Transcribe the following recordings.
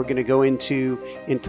We're going to go into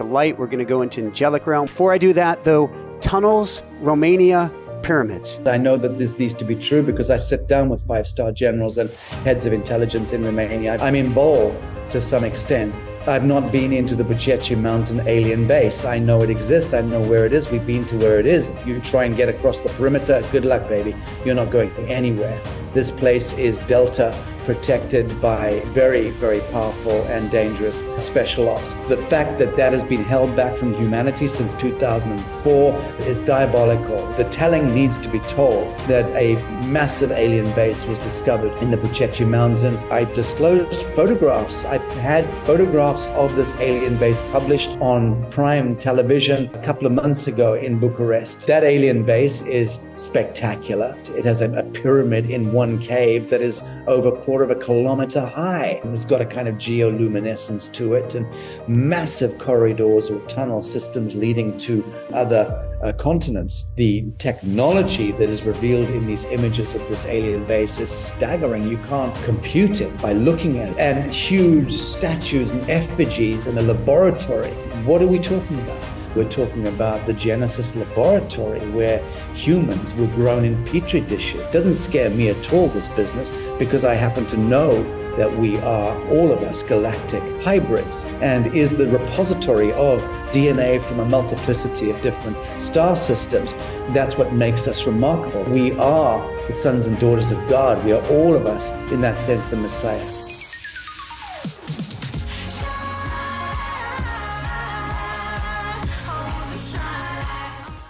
light. We're going to go into Angelic Realm. Before I do that, though, tunnels, Romania, pyramids. I know that this needs to be true because I sit down with 5-star generals and heads of intelligence in Romania. I'm involved to some extent. I've not been into the Buceci Mountain alien base. I know it exists. I know where it is. We've been to where it is. If you try and get across the perimeter, good luck, baby. You're not going anywhere. This place is Delta, protected by very, very powerful and dangerous special ops. The fact that that has been held back from humanity since 2004 is diabolical. The telling needs to be told that a massive alien base was discovered in the Buceci Mountains. I disclosed photographs. I've had photographs of this alien base published on Prime Television a couple of months ago in Bucharest. That alien base is spectacular. It has a pyramid in one cave that is over a quarter of a kilometer high. It's got a kind of geoluminescence to it and massive corridors or tunnel systems leading to other continents. The technology that is revealed in these images of this alien base is staggering. You can't compute it by looking at it. And huge statues and effigies in a laboratory. What are we talking about? We're talking about the Genesis laboratory where humans were grown in petri dishes. It doesn't scare me at all, this business, because I happen to know that we are, all of us, galactic hybrids, and is the repository of DNA from a multiplicity of different star systems. That's what makes us remarkable. We are the sons and daughters of God. We are, all of us, in that sense, the Messiah.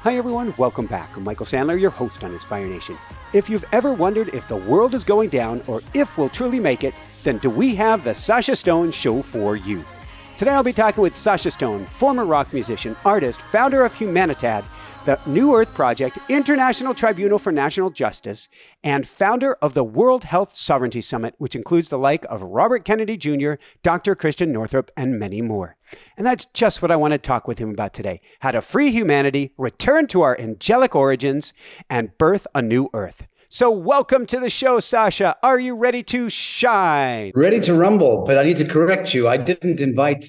Hi everyone, welcome back. I'm Michael Sandler, your host on Inspire Nation. If you've ever wondered if the world is going down or if we'll truly make it, then do we have the Sacha Stone show for you. Today I'll be talking with Sacha Stone, former rock musician, artist, founder of Humanitad, the New Earth Project, International Tribunal for National Justice, and founder of the World Health Sovereignty Summit, which includes the like of Robert Kennedy Jr., Dr. Christian Northrup, and many more. And that's just what I want to talk with him about today. How to free humanity, return to our angelic origins, and birth a new Earth. So welcome to the show, Sacha. Are you ready to shine? Ready to rumble, but I need to correct you. I didn't invite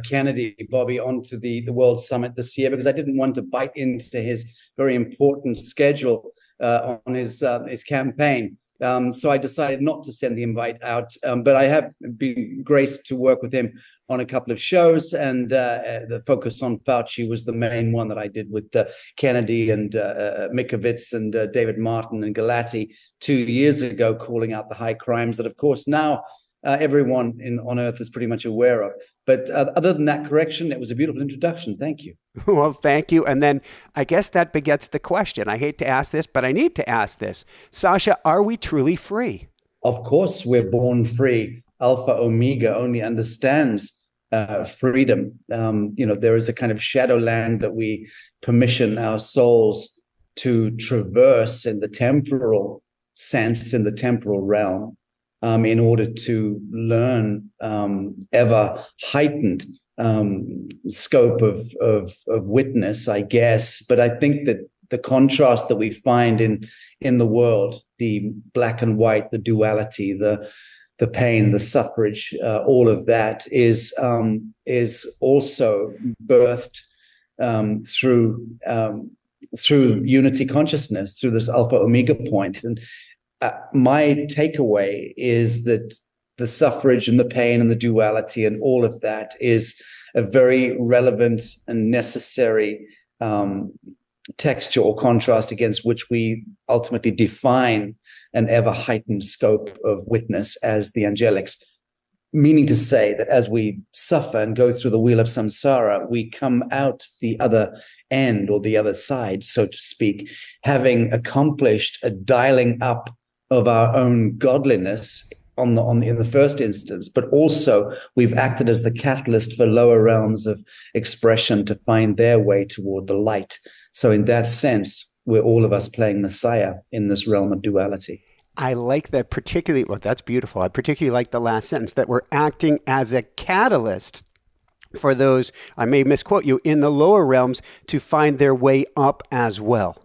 Kennedy, Bobby, onto the World Summit this year because I didn't want to bite into his very important schedule on his campaign. So I decided not to send the invite out, but I have been graced to work with him on a couple of shows, and the focus on Fauci was the main one that I did with Kennedy and Mikovits and David Martin and Galati 2 years ago, calling out the high crimes that, of course, now everyone on Earth is pretty much aware of. But other than that correction, it was a beautiful introduction. Thank you. Well, thank you. And then I guess that begets the question. I hate to ask this, but I need to ask this. Sacha, are we truly free? Of course, we're born free. Alpha Omega only understands freedom. There is a kind of shadowland that we permission our souls to traverse in the temporal sense, in the temporal realm, in order to learn ever heightened scope of witness, I guess. But I think that the contrast that we find in the world, the black and white, the duality, the pain, the suffrage, all of that is also birthed through unity consciousness, through this alpha omega point. And my takeaway is that the suffrage and the pain and the duality and all of that is a very relevant and necessary texture or contrast against which we ultimately define an ever heightened scope of witness as the angelics, meaning to say that as we suffer and go through the wheel of samsara, we come out the other end or the other side, so to speak, having accomplished a dialing up of our own godliness in the first instance, but also we've acted as the catalyst for lower realms of expression to find their way toward the light. So in that sense, we're all of us playing Messiah in this realm of duality. I like that particularly. Well, that's beautiful. I particularly like the last sentence, that we're acting as a catalyst for those, I may misquote you, in the lower realms to find their way up as well.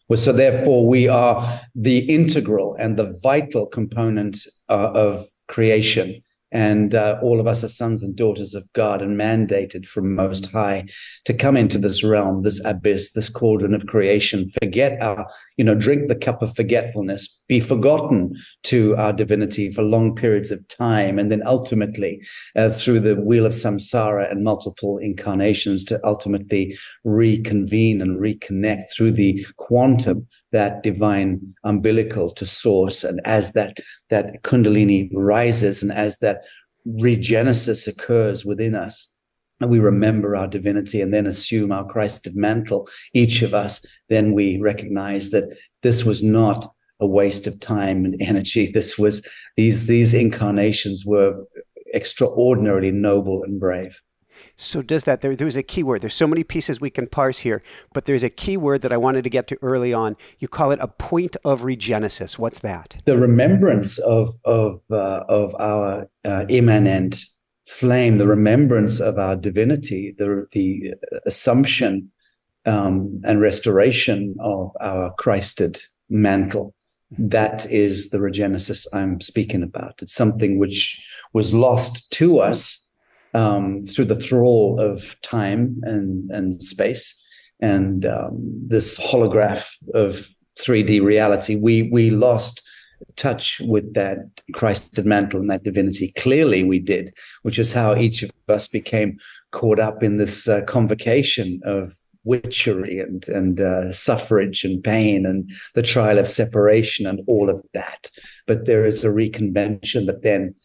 Well, so therefore, we are the integral and the vital component of creation. And all of us are sons and daughters of God and mandated from Most High to come into this realm, this abyss, this cauldron of creation, forget our, drink the cup of forgetfulness, be forgotten to our divinity for long periods of time, and then ultimately through the wheel of samsara and multiple incarnations to ultimately reconvene and reconnect through the quantum, that divine umbilical to source. And as that kundalini rises and as that regenesis occurs within us, and we remember our divinity and then assume our Christed mantle, each of us, then we recognize that this was not a waste of time and energy. This was, these incarnations were extraordinarily noble and brave. So does that, there's a key word. There's so many pieces we can parse here, but there's a key word that I wanted to get to early on. You call it a point of regenesis. What's that? The remembrance of our immanent flame, the remembrance of our divinity, the assumption and restoration of our Christed mantle. That is the regenesis I'm speaking about. It's something which was lost to us through the thrall of time and space and this holograph of 3D reality. We lost touch with that Christed mantle and that divinity. Clearly we did, which is how each of us became caught up in this convocation of witchery and suffrage and pain and the trial of separation and all of that. But there is a reconvention that then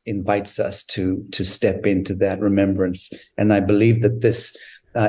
invites us to step into that remembrance. And I believe that this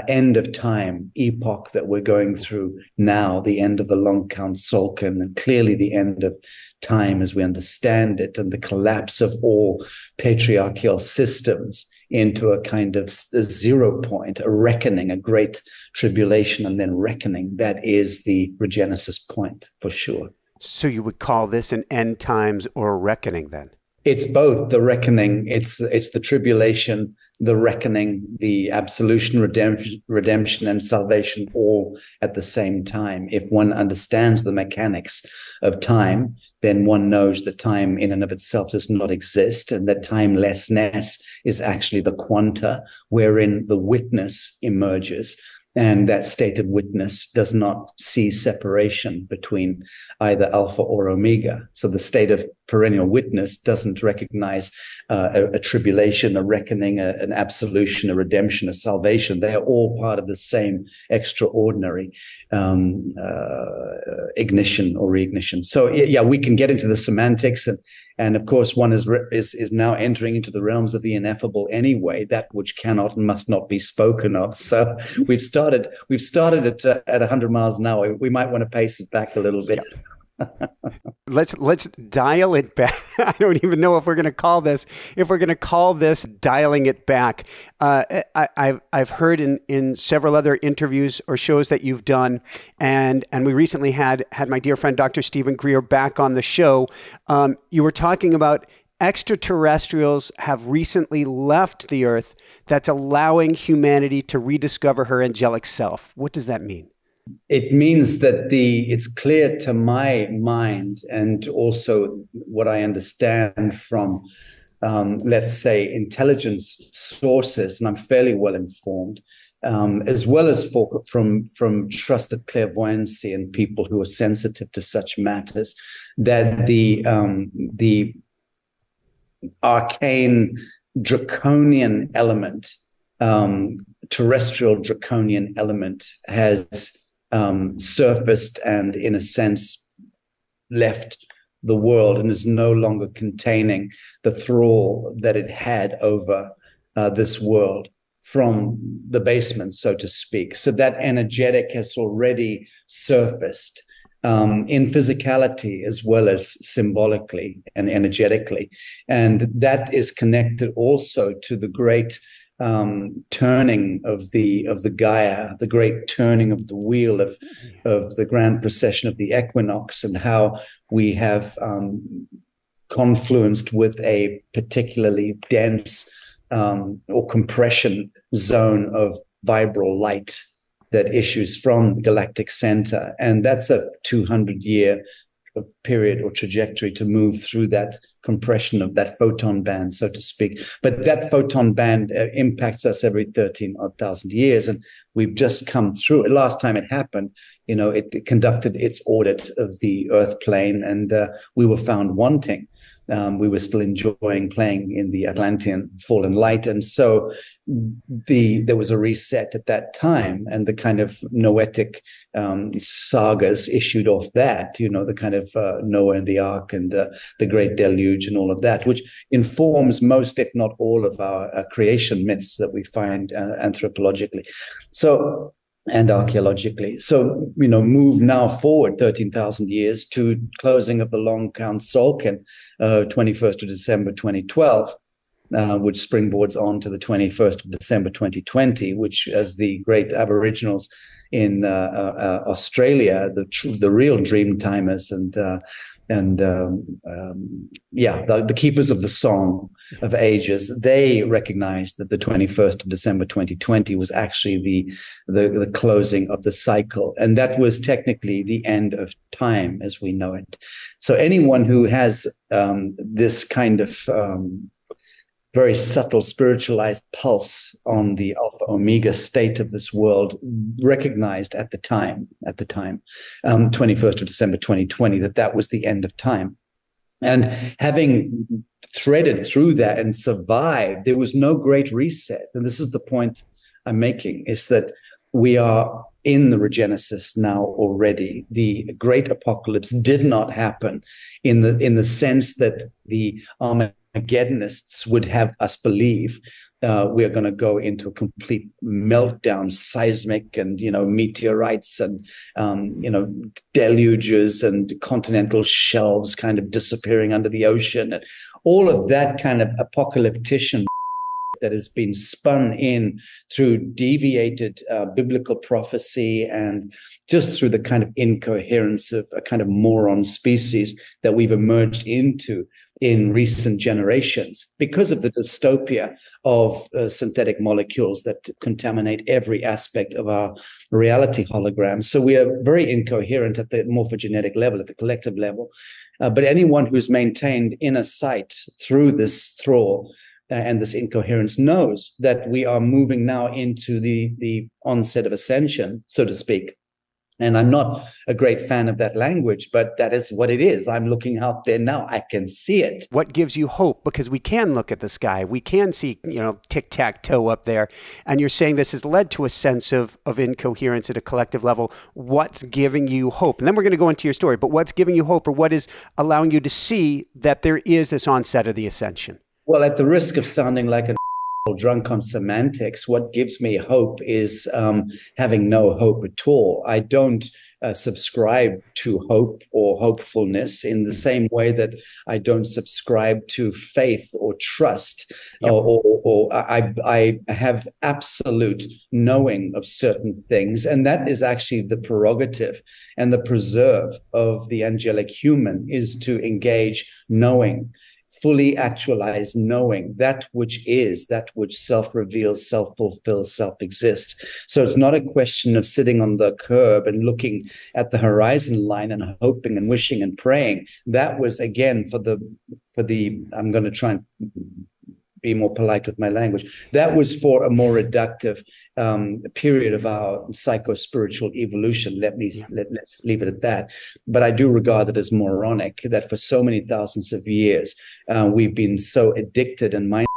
end of time epoch that we're going through now, the end of the long count Solkan, and clearly the end of time as we understand it, and the collapse of all patriarchal systems into a kind of a 0 point, a reckoning, a great tribulation, and then reckoning. That is the regenesis point for sure. So you would call this an end times or a reckoning then? It's both the reckoning, it's the tribulation, the reckoning, the absolution, redemption, and salvation all at the same time. If one understands the mechanics of time, then one knows that time in and of itself does not exist, and that timelessness is actually the quanta wherein the witness emerges. And that state of witness does not see separation between either alpha or omega. So the state of perennial witness doesn't recognize a tribulation, a reckoning, an absolution, a redemption, a salvation. They are all part of the same extraordinary ignition or reignition. So yeah, we can get into the semantics, and of course, one is now entering into the realms of the ineffable anyway, that which cannot and must not be spoken of. So we've started it at 100 miles an hour. We might want to pace it back a little bit. Yeah. Let's dial it back. I don't even know if we're going to call this dialing it back. I've heard in several other interviews or shows that you've done, and we recently had my dear friend Dr. Stephen Greer back on the show. You were talking about extraterrestrials have recently left the Earth that's allowing humanity to rediscover her angelic self. What does that mean? It means that it's clear to my mind, and also what I understand from, let's say, intelligence sources, and I'm fairly well informed, as well as from trusted clairvoyancy and people who are sensitive to such matters, that the arcane draconian element, terrestrial draconian element has surfaced and, in a sense, left the world and is no longer containing the thrall that it had over this world from the basement, so to speak. So that energetic has already surfaced in physicality as well as symbolically and energetically. And that is connected also to the great turning of the Gaia, the great turning of the wheel of the grand procession of the equinox, and how we have confluenced with a particularly dense or compression zone of vibral light that issues from galactic center. And that's a 200-year period or trajectory to move through that compression of that photon band, so to speak. But that photon band impacts us every 13,000 years. And we've just come through it. Last time it happened, it conducted its audit of the Earth plane, and we were found wanting. We were still enjoying playing in the Atlantean fallen light. And so there was a reset at that time, and the kind of noetic sagas issued off that, the kind of Noah and the Ark and the Great Deluge and all of that, which informs most, if not all, of our creation myths that we find anthropologically. And archaeologically. So, move now forward 13,000 years to closing of the long Count Solkin, 21st of December 2012, which springboards on to the 21st of December 2020, which, as the great Aboriginals in Australia, the real dream timers the keepers of the song of ages, they recognized that the 21st of December 2020 was actually the closing of the cycle, and that was technically the end of time as we know it. So anyone who has this kind of very subtle spiritualized pulse on the alpha omega state of this world recognized at the time, 21st of December 2020, that was the end of time. And having threaded through that and survived, there was no great reset. And this is the point I'm making, is that we are in the regenesis now already. The great apocalypse did not happen in the sense that the Armageddonists would have us believe we are going to go into a complete meltdown, seismic and, meteorites and, deluges and continental shelves kind of disappearing under the ocean. And all of that kind of apocalyptician that has been spun in through deviated biblical prophecy and just through the kind of incoherence of a kind of moron species that we've emerged into in recent generations because of the dystopia of synthetic molecules that contaminate every aspect of our reality hologram. So we are very incoherent at the morphogenetic level, at the collective level. But anyone who's maintained inner sight through this thaw and this incoherence knows that we are moving now into the onset of ascension, so to speak. And I'm not a great fan of that language, but that is what it is. I'm looking out there now. I can see it. What gives you hope? Because we can look at the sky. We can see, tic-tac-toe up there. And you're saying this has led to a sense of incoherence at a collective level. What's giving you hope? And then we're going to go into your story. But what's giving you hope, or what is allowing you to see that there is this onset of the ascension? Well, at the risk of sounding like a drunk on semantics, what gives me hope is having no hope at all. I don't subscribe to hope or hopefulness in the same way that I don't subscribe to faith or trust. Yep. Or I have absolute knowing of certain things. And that is actually the prerogative and the preserve of the angelic human, is to engage knowing, fully actualize knowing that which is, that which self-reveals, self-fulfills, self-exists. So it's not a question of sitting on the curb and looking at the horizon line and hoping and wishing and praying. That was, again, for the I'm going to try and be more polite with my language. That was for a more reductive period of our psycho-spiritual evolution. Let's leave it at that. But I do regard it as moronic that for so many thousands of years, we've been so addicted and minded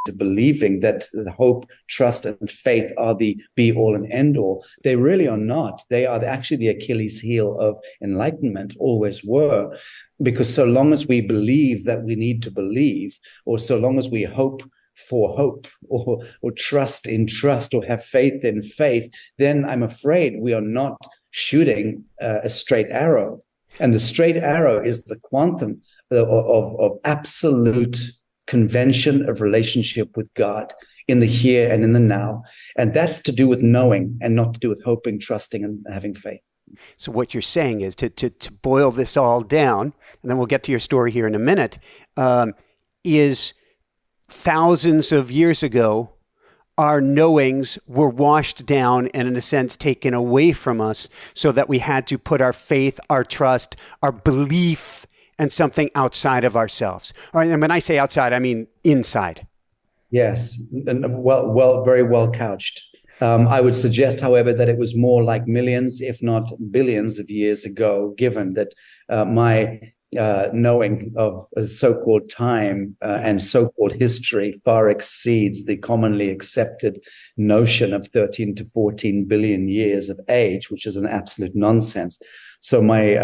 to believing that hope, trust, and faith are the be-all and end-all. They really are not. They are actually the Achilles heel of enlightenment, always were. Because so long as we believe that we need to believe, or so long as we hope for hope, or trust in trust, or have faith in faith, then I'm afraid we are not shooting a straight arrow. And the straight arrow is the quantum of absolute convention of relationship with God in the here and in the now. And that's to do with knowing and not to do with hoping, trusting, and having faith. So what you're saying is to boil this all down, and then we'll get to your story here in a minute, is thousands of years ago, our knowings were washed down and, in a sense, taken away from us, so that we had to put our faith, our trust, our belief in something outside of ourselves. And when I say outside, I mean inside. Yes, and very well couched. I would suggest, however, that it was more like millions, if not billions of years ago, given that my knowing of so-called time and so-called history far exceeds the commonly accepted notion of 13 to 14 billion years of age, which is an absolute nonsense. So my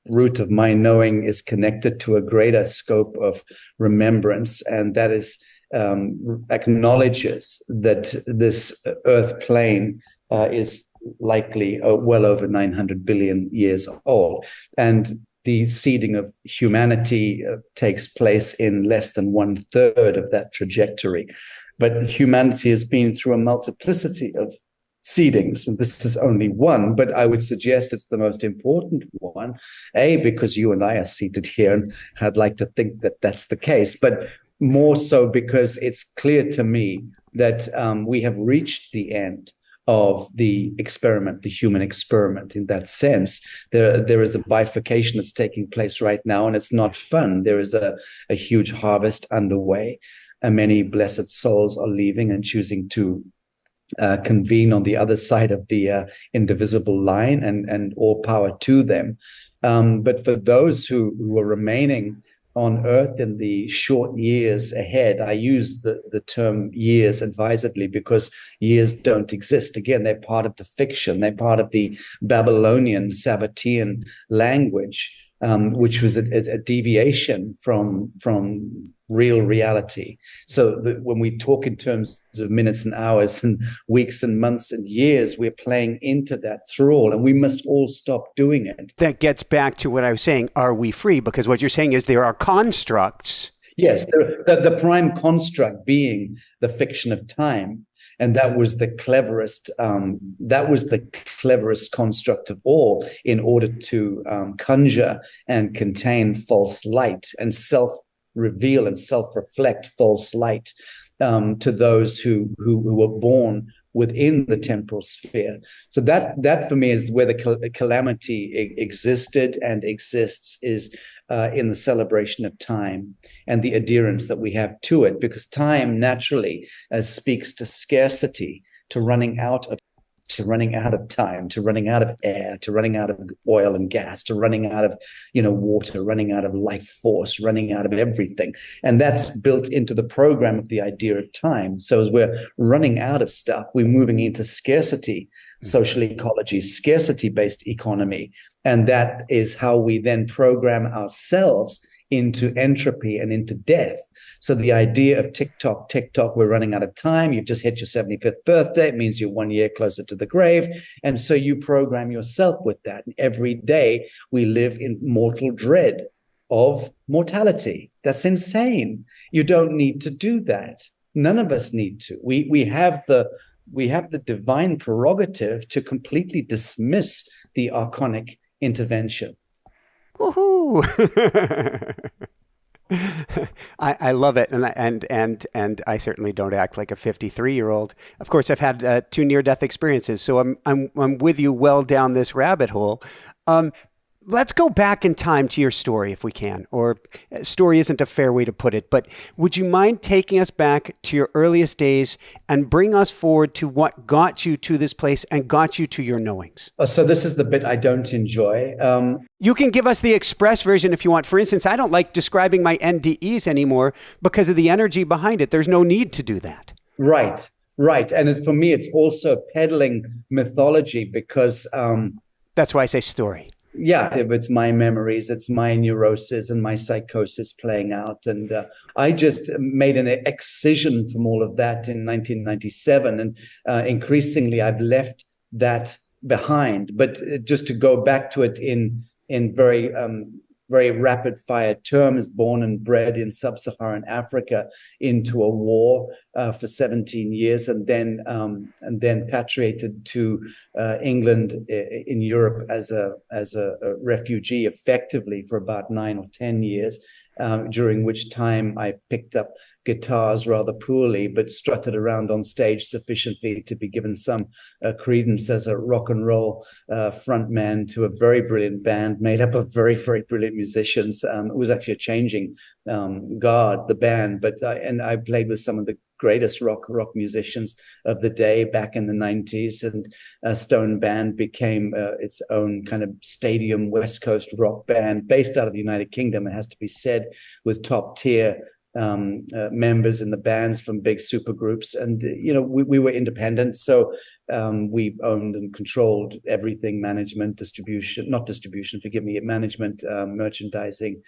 root of my knowing is connected to a greater scope of remembrance, and that is acknowledges that this earth plane is likely well over 900 billion years old, and the seeding of humanity takes place in less than 1/3 of that trajectory. But humanity has been through a multiplicity of seedings, and this is only one, but I would suggest it's the most important one, because you and I are seated here, and I'd like to think that that's the case, but more so because it's clear to me that we have reached the end of the experiment, the human experiment. In that sense, there is a bifurcation that's taking place right now, and it's not fun. There is a huge harvest underway, and many blessed souls are leaving and choosing to convene on the other side of the indivisible line, and all power to them. But for those who are remaining on earth in the short years ahead, I use the term years advisedly, because years don't exist. Again, they're part of the fiction. They're part of the Babylonian, Sabbatean language, which was a deviation from real reality. So when we talk in terms of minutes and hours and weeks and months and years, we're playing into that thrall, and we must all stop doing it. That gets back to what I was saying. Are we free? Because what you're saying is there are constructs. Yes, the prime construct being the fiction of time. And that was the cleverest. That was the cleverest construct of all, in order to conjure and contain false light and self-reveal and self-reflect false light to those who were born within the temporal sphere. So that for me is where the calamity existed and exists, is in the celebration of time and the adherence that we have to it, because time naturally speaks to scarcity, to running out of time, to running out of air, to running out of oil and gas, to running out of water, running out of life force, running out of everything. And that's built into the program of the idea of time. So as we're running out of stuff, we're moving into scarcity, social ecology, scarcity-based economy. And that is how we then program ourselves into entropy and into death. So the idea of tick tock, we're running out of time. You've just hit your 75th birthday. It means you're 1 year closer to the grave. And so you program yourself with that. And every day we live in mortal dread of mortality. That's insane. You don't need to do that. None of us need to. We have the divine prerogative to completely dismiss the archonic intervention. Woohoo! I love it, and I certainly don't act like a 53-year-old. Of course, I've had 2 near-death experiences, so I'm with you well down this rabbit hole. Let's go back in time to your story, if we can. Or story isn't a fair way to put it, but would you mind taking us back to your earliest days and bring us forward to what got you to this place and got you to your knowings? So this is the bit I don't enjoy. You can give us the express version if you want. For instance, I don't like describing my NDEs anymore because of the energy behind it. There's no need to do that. Right. And for me, it's also peddling mythology, because that's why I say story. Yeah, it's my memories, it's my neurosis and my psychosis playing out. And I just made an excision from all of that in 1997. And increasingly, I've left that behind. But just to go back to it in very rapid fire terms, born and bred in sub-Saharan Africa into a war for 17 years, and then patriated to England in Europe as a refugee, effectively for about 9 or 10 years, during which time I picked up guitars rather poorly, but strutted around on stage sufficiently to be given some credence as a rock and roll frontman to a very brilliant band made up of very, very brilliant musicians. It was actually a changing guard, the band, but I played with some of the greatest rock musicians of the day back in the 90s, and Stone Band became its own kind of stadium West Coast rock band based out of the United Kingdom, it has to be said, with top tier members in the bands from big super groups. And we were independent, so we owned and controlled everything: management, management, merchandising,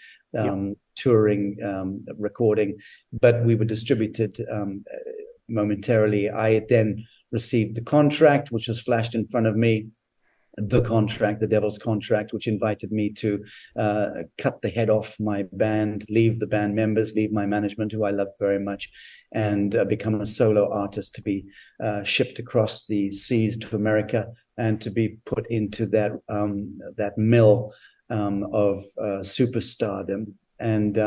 touring, recording, but we were distributed momentarily. I then received the contract, which was flashed in front of me, the devil's contract, which invited me to cut the head off my band, leave the band members, leave my management, who I loved very much, and become a solo artist, to be shipped across the seas to America and to be put into that mill of superstardom. And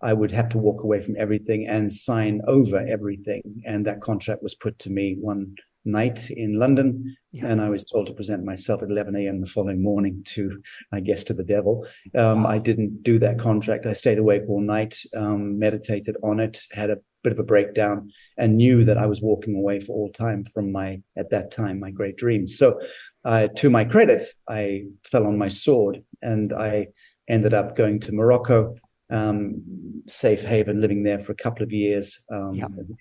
I would have to walk away from everything and sign over everything. And that contract was put to me one night in London, and I was told to present myself at 11 a.m. the following morning to the devil. I didn't do that contract. I stayed awake all night, meditated on it, had a bit of a breakdown, and knew that I was walking away for all time from at that time, my great dreams. So to my credit, I fell on my sword, and I ended up going to Morocco, safe haven, living there for a couple of years,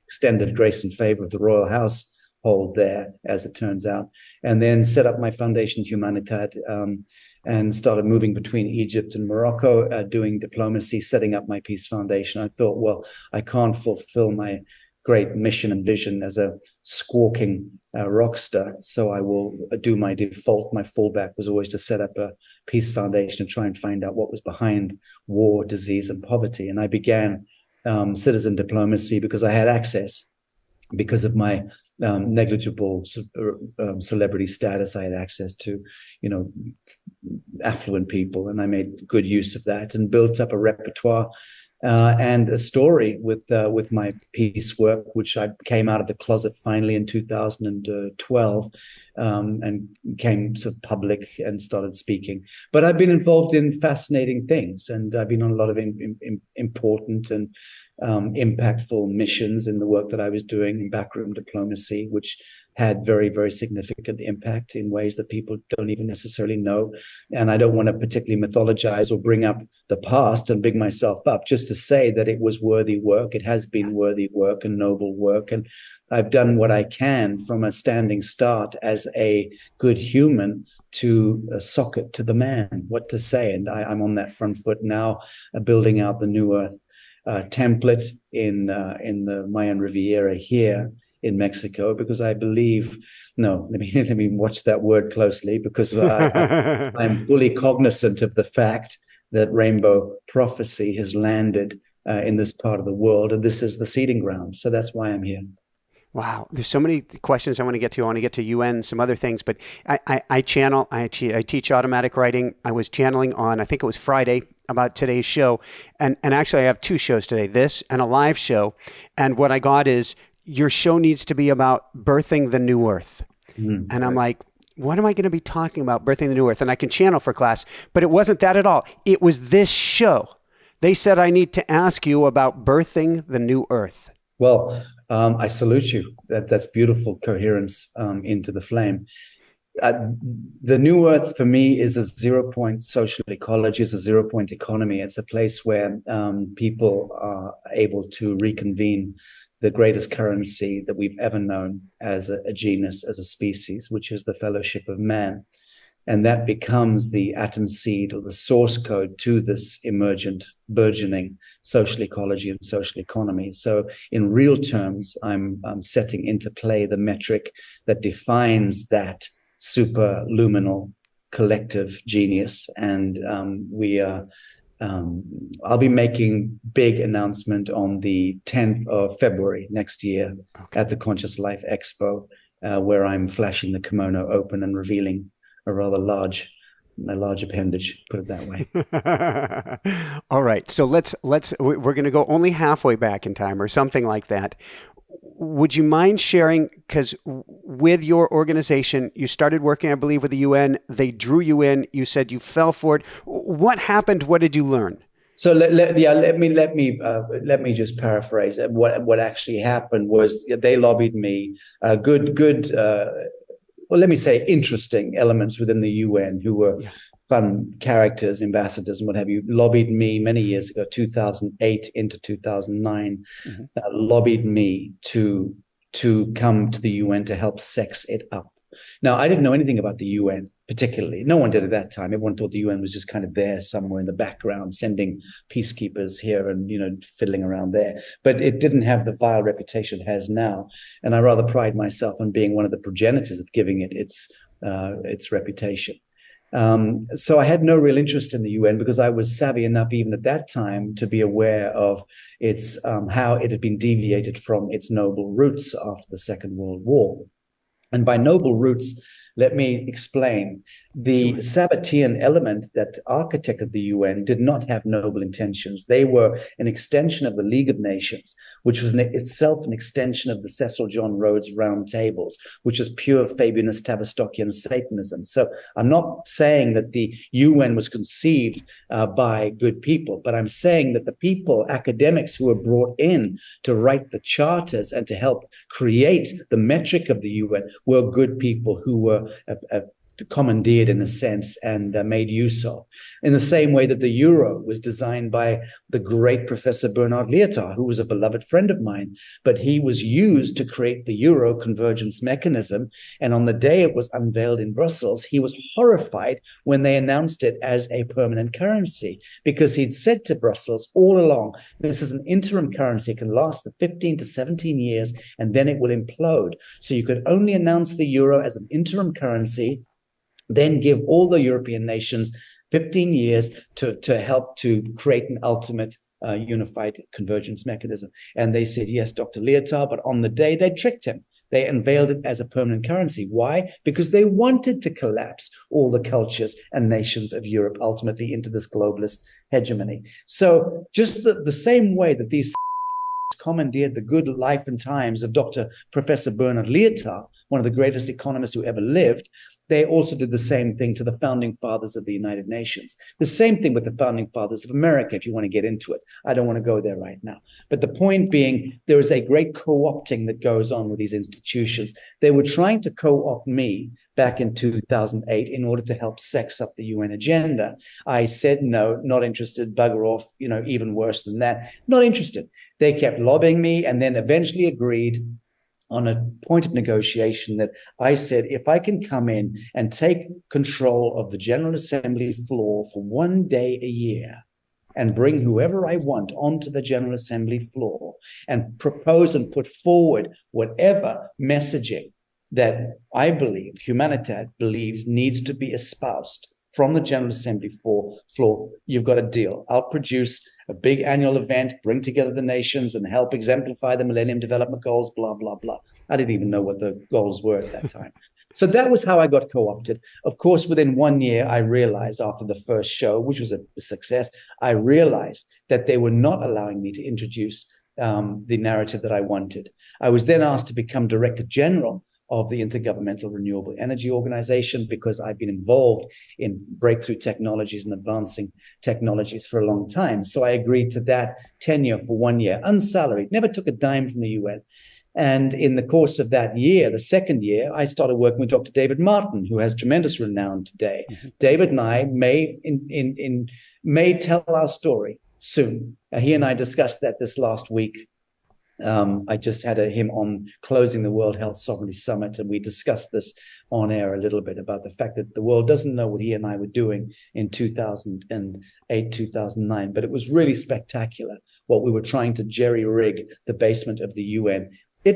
extended grace and favor of the royal house hold there, as it turns out, and then set up my foundation Humanitat, and started moving between Egypt and Morocco, doing diplomacy, setting up my Peace Foundation. I thought, well, I can't fulfill my great mission and vision as a squawking rock star, so I will do my default. My fallback was always to set up a Peace Foundation and try and find out what was behind war, disease, and poverty. And I began citizen diplomacy because I had access. Because of my negligible celebrity status, I had access to, affluent people, and I made good use of that and built up a repertoire and a story with my peace work, which I came out of the closet finally in 2012, and came sort of public and started speaking. But I've been involved in fascinating things, and I've been on a lot of important and impactful missions in the work that I was doing in backroom diplomacy, which had very, very significant impact in ways that people don't even necessarily know. And I don't want to particularly mythologize or bring up the past and big myself up, just to say that it was worthy work. It has been worthy work and noble work. And I've done what I can from a standing start as a good human to socket to the man, what to say. And I'm on that front foot now, building out the New Earth template in the Mayan Riviera here in Mexico, because I believe, let me watch that word closely, because I'm fully cognizant of the fact that rainbow prophecy has landed in this part of the world, and this is the seeding ground. So that's why I'm here. Wow. There's so many questions I want to get to. I want to get to UN, some other things, but I teach automatic writing. I was channeling on, I think it was Friday, about today's show. And actually I have two shows today, this and a live show. And what I got is, your show needs to be about birthing the new earth. And I'm like, what am I going to be talking about, birthing the new earth? And I can channel for class, but it wasn't that at all. It was this show. They said, I need to ask you about birthing the new earth. Well, I salute you. That's beautiful coherence into the flame. The new earth for me is a 0-point social ecology, is a 0-point economy. It's a place where people are able to reconvene the greatest currency that we've ever known as a genus, as a species, which is the fellowship of man. And that becomes the atom seed or the source code to this emergent, burgeoning social ecology and social economy. So in real terms, I'm setting into play the metric that defines that superluminal collective genius. And I'll be making big announcement on the 10th of February next year at the Conscious Life Expo, where I'm flashing the kimono open and revealing a rather large a large appendage, put it that way. All right. So we're going to go only halfway back in time or something like that. Would you mind sharing, because with your organization, you started working, I believe, with the UN. They drew you in. You said you fell for it. What happened? What did you learn? So let me just paraphrase. What actually happened was they lobbied me. Well, let me say interesting elements within the UN who were fun characters, ambassadors, and what have you, lobbied me many years ago, 2008 into 2009, lobbied me to come to the UN to help sex it up. Now, I didn't know anything about the UN particularly. No one did at that time. Everyone thought the UN was just kind of there somewhere in the background, sending peacekeepers here and, fiddling around there. But it didn't have the vile reputation it has now. And I rather pride myself on being one of the progenitors of giving it its reputation. So I had no real interest in the UN because I was savvy enough even at that time to be aware of its how it had been deviated from its noble roots after the Second World War. And by noble roots, let me explain. The Sabbatean element that architected the UN did not have noble intentions. They were an extension of the League of Nations, which was itself an extension of the Cecil John Rhodes Round Tables, which is pure Fabianist Tavistockian Satanism. So I'm not saying that the UN was conceived by good people, but I'm saying that the people, academics who were brought in to write the charters and to help create the metric of the UN were good people who were commandeered in a sense and made use of. In the same way that the euro was designed by the great Professor Bernard Lietaer, who was a beloved friend of mine, but he was used to create the euro convergence mechanism. And on the day it was unveiled in Brussels, he was horrified when they announced it as a permanent currency, because he'd said to Brussels all along, this is an interim currency. It can last for 15 to 17 years, and then it will implode. So you could only announce the euro as an interim currency, then give all the European nations 15 years to help to create an ultimate unified convergence mechanism. And they said, yes, Dr. Lietaer, but on the day they tricked him. They unveiled it as a permanent currency. Why? Because they wanted to collapse all the cultures and nations of Europe ultimately into this globalist hegemony. So just the same way that these commandeered the good life and times of Dr. Professor Bernard Lietaer, one of the greatest economists who ever lived, they also did the same thing to the founding fathers of the United Nations. The same thing with the founding fathers of America, if you want to get into it. I don't want to go there right now. But the point being, there is a great co-opting that goes on with these institutions. They were trying to co-opt me back in 2008 in order to help sex up the UN agenda. I said, no, not interested, bugger off, even worse than that, not interested. They kept lobbying me and then eventually agreed on a point of negotiation that I said, if I can come in and take control of the General Assembly floor for one day a year and bring whoever I want onto the General Assembly floor and propose and put forward whatever messaging that I believe, Humanitat believes, needs to be espoused from the General Assembly floor, you've got a deal. I'll produce a big annual event, bring together the nations and help exemplify the Millennium Development Goals, blah, blah, blah. I didn't even know what the goals were at that time. So that was how I got co-opted. Of course, within 1 year, I realized after the first show, which was a success, I realized that they were not allowing me to introduce the narrative that I wanted. I was then asked to become Director General of the Intergovernmental Renewable Energy Organization because I've been involved in breakthrough technologies and advancing technologies for a long time. So I agreed to that tenure for 1 year, unsalaried, never took a dime from the UN. And in the course of that year, the second year, I started working with Dr. David Martin, who has tremendous renown today. Mm-hmm. David and I may tell our story soon. He and I discussed that this last week. I just had him on closing the World Health Sovereignty Summit, and we discussed this on air a little bit about the fact that the world doesn't know what he and I were doing in 2008, 2009, but it was really spectacular what we were trying to jerry-rig the basement of the UN.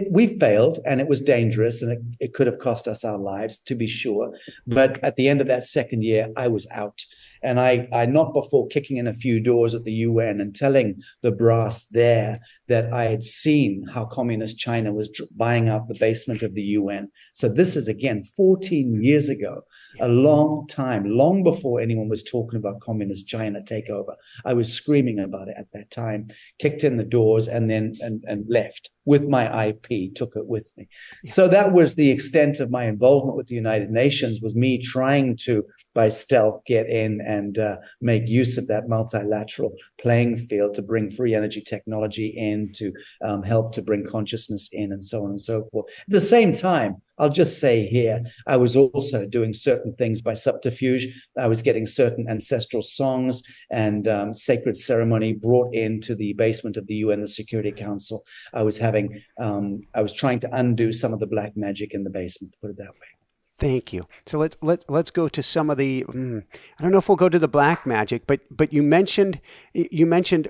We failed, and it was dangerous, and it could have cost us our lives, to be sure. But at the end of that second year, I was out. And I not before kicking in a few doors at the UN and telling the brass there that I had seen how communist China was buying out the basement of the UN. So this is, again, 14 years ago, a long time, long before anyone was talking about communist China takeover. I was screaming about it at that time, kicked in the doors, and then and left with my IP, took it with me. Yeah. So that was the extent of my involvement with the United Nations, was me trying to, by stealth, get in and make use of that multilateral playing field to bring free energy technology in, to help to bring consciousness in, and so on and so forth. At the same time, I'll just say here, I was also doing certain things by subterfuge. I was getting certain ancestral songs and sacred ceremony brought into the basement of the UN, the Security Council. I was trying to undo some of the black magic in the basement, put it that way. Thank you. So let's go to some of the. I don't know if we'll go to the black magic, but you mentioned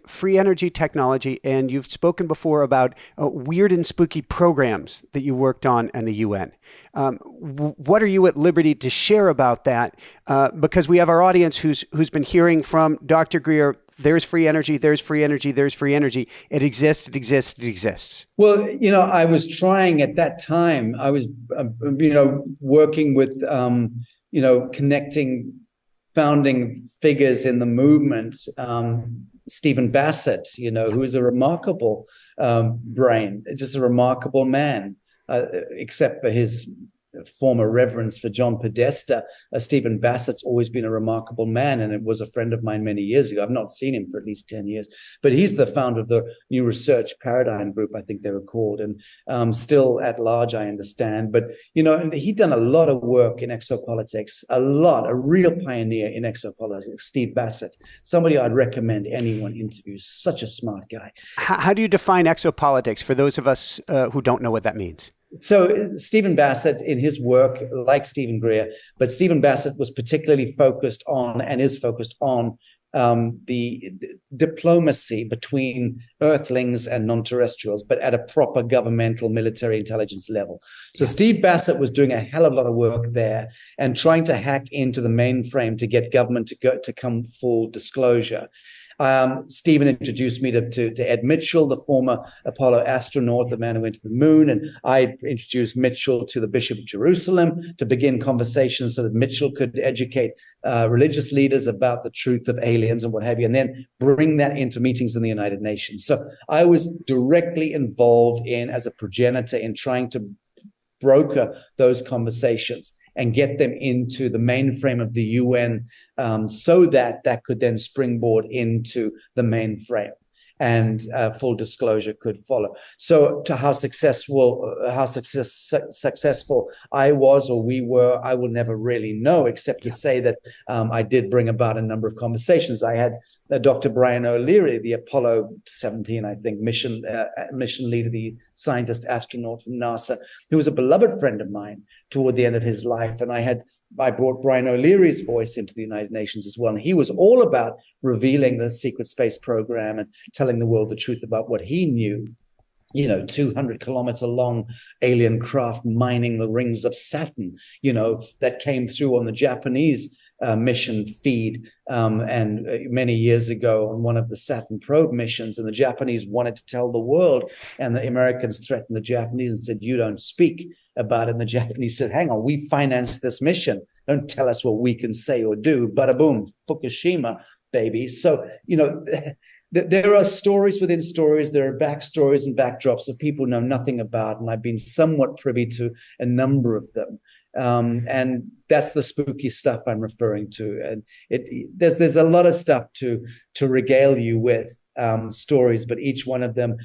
free energy technology, and you've spoken before about weird and spooky programs that you worked on in the UN. What are you at liberty to share about that? Because we have our audience who's been hearing from Dr. Greer. There's free energy, there's free energy, there's free energy. It exists, it exists, it exists. Well, I was trying at that time. I was, working with, connecting founding figures in the movement. Stephen Bassett, who is a remarkable brain, just a remarkable man, except for his former reverence for John Podesta. Stephen Bassett's always been a remarkable man, and it was a friend of mine many years ago. I've not seen him for at least 10 years, but he's the founder of the New Research Paradigm Group, I think they were called, and still at large, I understand. But, and he'd done a lot of work in exopolitics, a real pioneer in exopolitics, Steve Bassett, somebody I'd recommend anyone interviews, such a smart guy. How do you define exopolitics for those of us who don't know what that means? So Stephen Bassett, in his work, like Stephen Greer, but Stephen Bassett was particularly focused on, and is focused on, the diplomacy between Earthlings and non-terrestrials, but at a proper governmental military intelligence level. So Steve Bassett was doing a hell of a lot of work there and trying to hack into the mainframe to get government to come full disclosure. Stephen introduced me to Ed Mitchell, the former Apollo astronaut, the man who went to the moon. And I introduced Mitchell to the Bishop of Jerusalem to begin conversations so that Mitchell could educate religious leaders about the truth of aliens and what have you, and then bring that into meetings in the United Nations. So I was directly involved as a progenitor in trying to broker those conversations and get them into the mainframe of the UN, so that could then springboard into the mainframe, and full disclosure could follow. So to how successful I was or we were, I will never really know, except to say that I did bring about a number of conversations. I had Dr. Brian O'Leary, the Apollo 17, I think, mission leader, the scientist astronaut from NASA, who was a beloved friend of mine toward the end of his life. And I brought Brian O'Leary's voice into the United Nations as well. And he was all about revealing the secret space program and telling the world the truth about what he knew. 200-kilometer long alien craft mining the rings of Saturn, that came through on the Japanese mission feed and many years ago on one of the Saturn probe missions. And the Japanese wanted to tell the world, and the Americans threatened the Japanese and said, "You don't speak about it." And the Japanese said, "Hang on, we financed this mission. Don't tell us what we can say or do." Bada boom, Fukushima, baby. So, there are stories within stories. There are backstories and backdrops that people know nothing about, and I've been somewhat privy to a number of them. And that's the spooky stuff I'm referring to. And there's a lot of stuff to regale you with, stories, but each one of them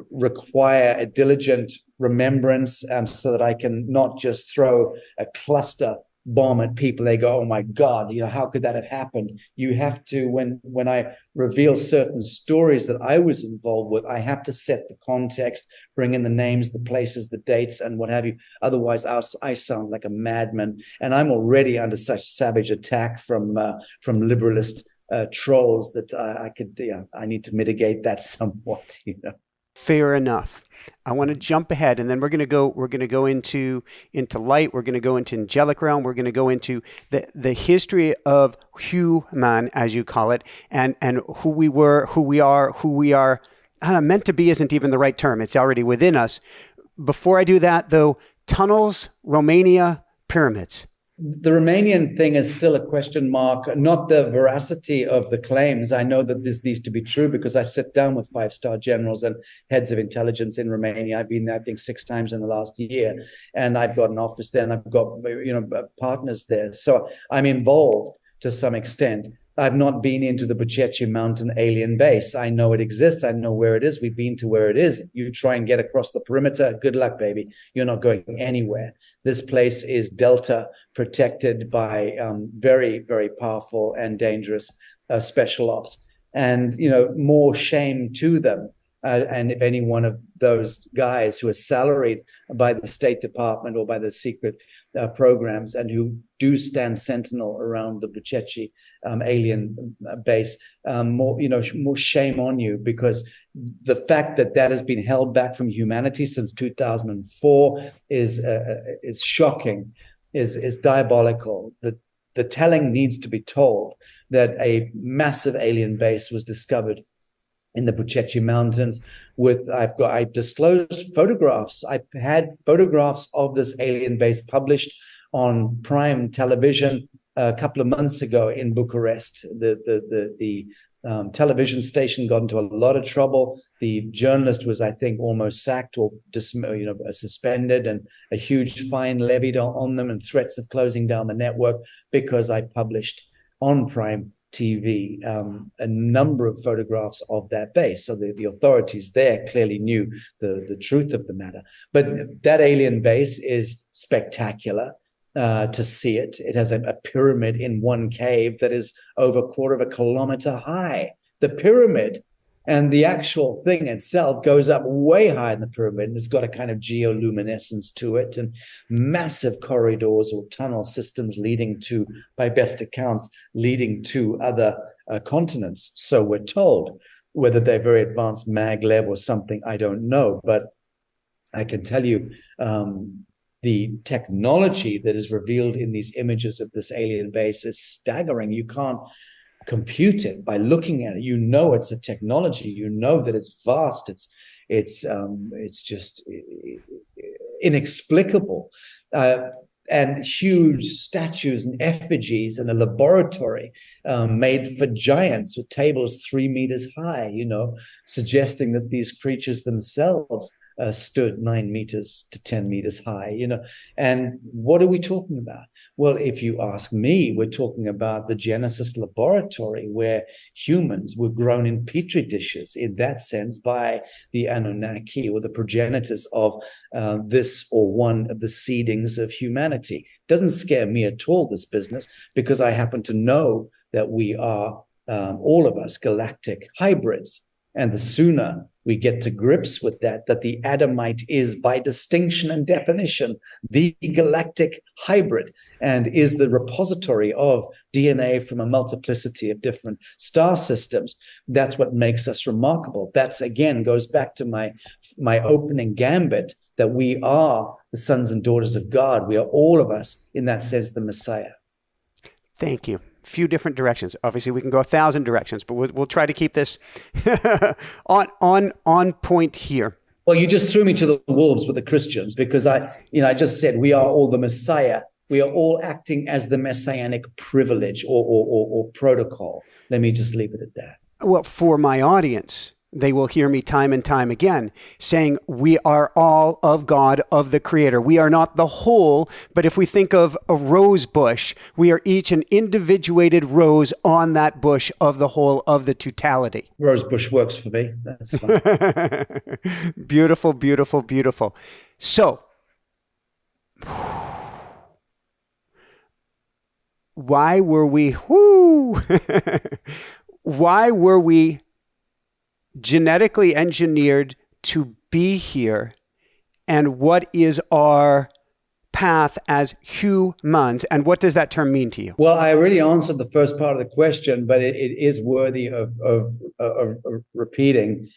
require a diligent remembrance, so that I can not just throw a cluster bomb at people. They go, "Oh my God, how could that have happened?" You have to, when I reveal certain stories that I was involved with, I have to set the context, bring in the names, the places, the dates, and what have you. Otherwise, I sound like a madman, and I'm already under such savage attack from liberalist trolls that I need to mitigate that somewhat. Fair enough. I want to jump ahead, and then we're going to go into light. We're going to go into angelic realm. We're going to go into the history of human, as you call it, and who we were, who we are. I don't know, meant to be isn't even the right term. It's already within us. Before I do that, though, tunnels, Romania, pyramids. The Romanian thing is still a question mark, not the veracity of the claims. I know that this needs to be true because I sit down with five-star generals and heads of intelligence in Romania. I've been there, I think, 6 times in the last year, and I've got an office there, and I've got partners there. So I'm involved to some extent. I've not been into the Buceci Mountain alien base. I know it exists. I know where it is. We've been to where it is. You try and get across the perimeter, good luck, baby. You're not going anywhere. This place is Delta, protected by very, very powerful and dangerous special ops. And, more shame to them. And if any one of those guys who are salaried by the State Department or by the secret programs and who do stand sentinel around the Buceci alien base, more shame on you, because the fact that has been held back from humanity since 2004 is shocking, is diabolical. The telling needs to be told that a massive alien base was discovered in the Buceci Mountains. I disclosed photographs. I've had photographs of this alien base published on Prime Television a couple of months ago in Bucharest. The television station got into a lot of trouble. The journalist was, I think, almost sacked or suspended, and a huge fine levied on them and threats of closing down the network because I published on Prime TV a number of photographs of that base. So the authorities there clearly knew the truth of the matter. But that alien base is spectacular to see it. It has a pyramid in one cave that is over a quarter of a kilometer high. The pyramid and the actual thing itself goes up way higher in the pyramid, and it's got a kind of geoluminescence to it, and massive corridors or tunnel systems leading to, by best accounts, leading to other continents. So we're told. Whether they're very advanced maglev or something, I don't know. But I can tell you the technology that is revealed in these images of this alien base is staggering. You can't compute it by looking at it. It's a technology. That it's vast. It's just inexplicable. And huge statues and effigies in a laboratory made for giants with tables 3 meters high, suggesting that these creatures themselves stood 9 meters to 10 meters high, And what are we talking about? Well, if you ask me, we're talking about the Genesis laboratory, where humans were grown in petri dishes, in that sense, by the Anunnaki, or the progenitors of this or one of the seedings of humanity. Doesn't scare me at all, this business, because I happen to know that we are, all of us, galactic hybrids. And the sooner we get to grips with that the Adamite is, by distinction and definition, the galactic hybrid, and is the repository of DNA from a multiplicity of different star systems. That's what makes us remarkable. That's, again, goes back to my opening gambit, that we are the sons and daughters of God. We are, all of us, in that sense, the Messiah. Thank you. Few different directions. Obviously, we can go 1,000 directions, but we'll try to keep this on point here. Well, you just threw me to the wolves with the Christians, because I just said we are all the Messiah. We are all acting as the messianic privilege or protocol. Let me just leave it at that. Well, for my audience, they will hear me time and time again saying we are all of God, of the Creator. We are not the whole, but if we think of a rose bush, we are each an individuated rose on that bush of the whole, of the totality. Rose bush works for me. That's fine. Beautiful, beautiful, beautiful. So, why were we genetically engineered to be here, and what is our path as humans? And what does that term mean to you? Well, I already answered the first part of the question, but it is worthy of repeating.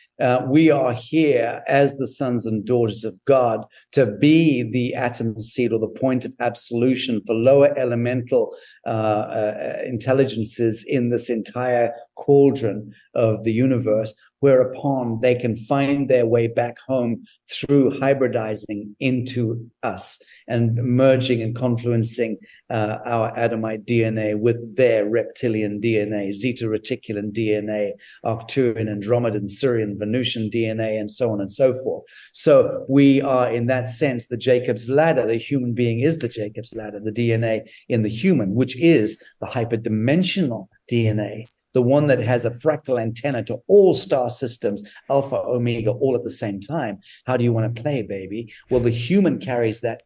We are here as the sons and daughters of God to be the atom seed or the point of absolution for lower elemental intelligences in this entire cauldron of the universe, whereupon they can find their way back home through hybridizing into us and merging and confluencing our Adamite DNA with their reptilian DNA, Zeta Reticulan DNA, Arcturian, Andromedan, Sirian, Venusian DNA, and so on and so forth. So we are, in that sense, the Jacob's ladder. The human being is the Jacob's ladder, the DNA in the human, which is the hyperdimensional DNA, the one that has a fractal antenna to all star systems, alpha, omega, all at the same time. How do you want to play, baby? Well, the human carries that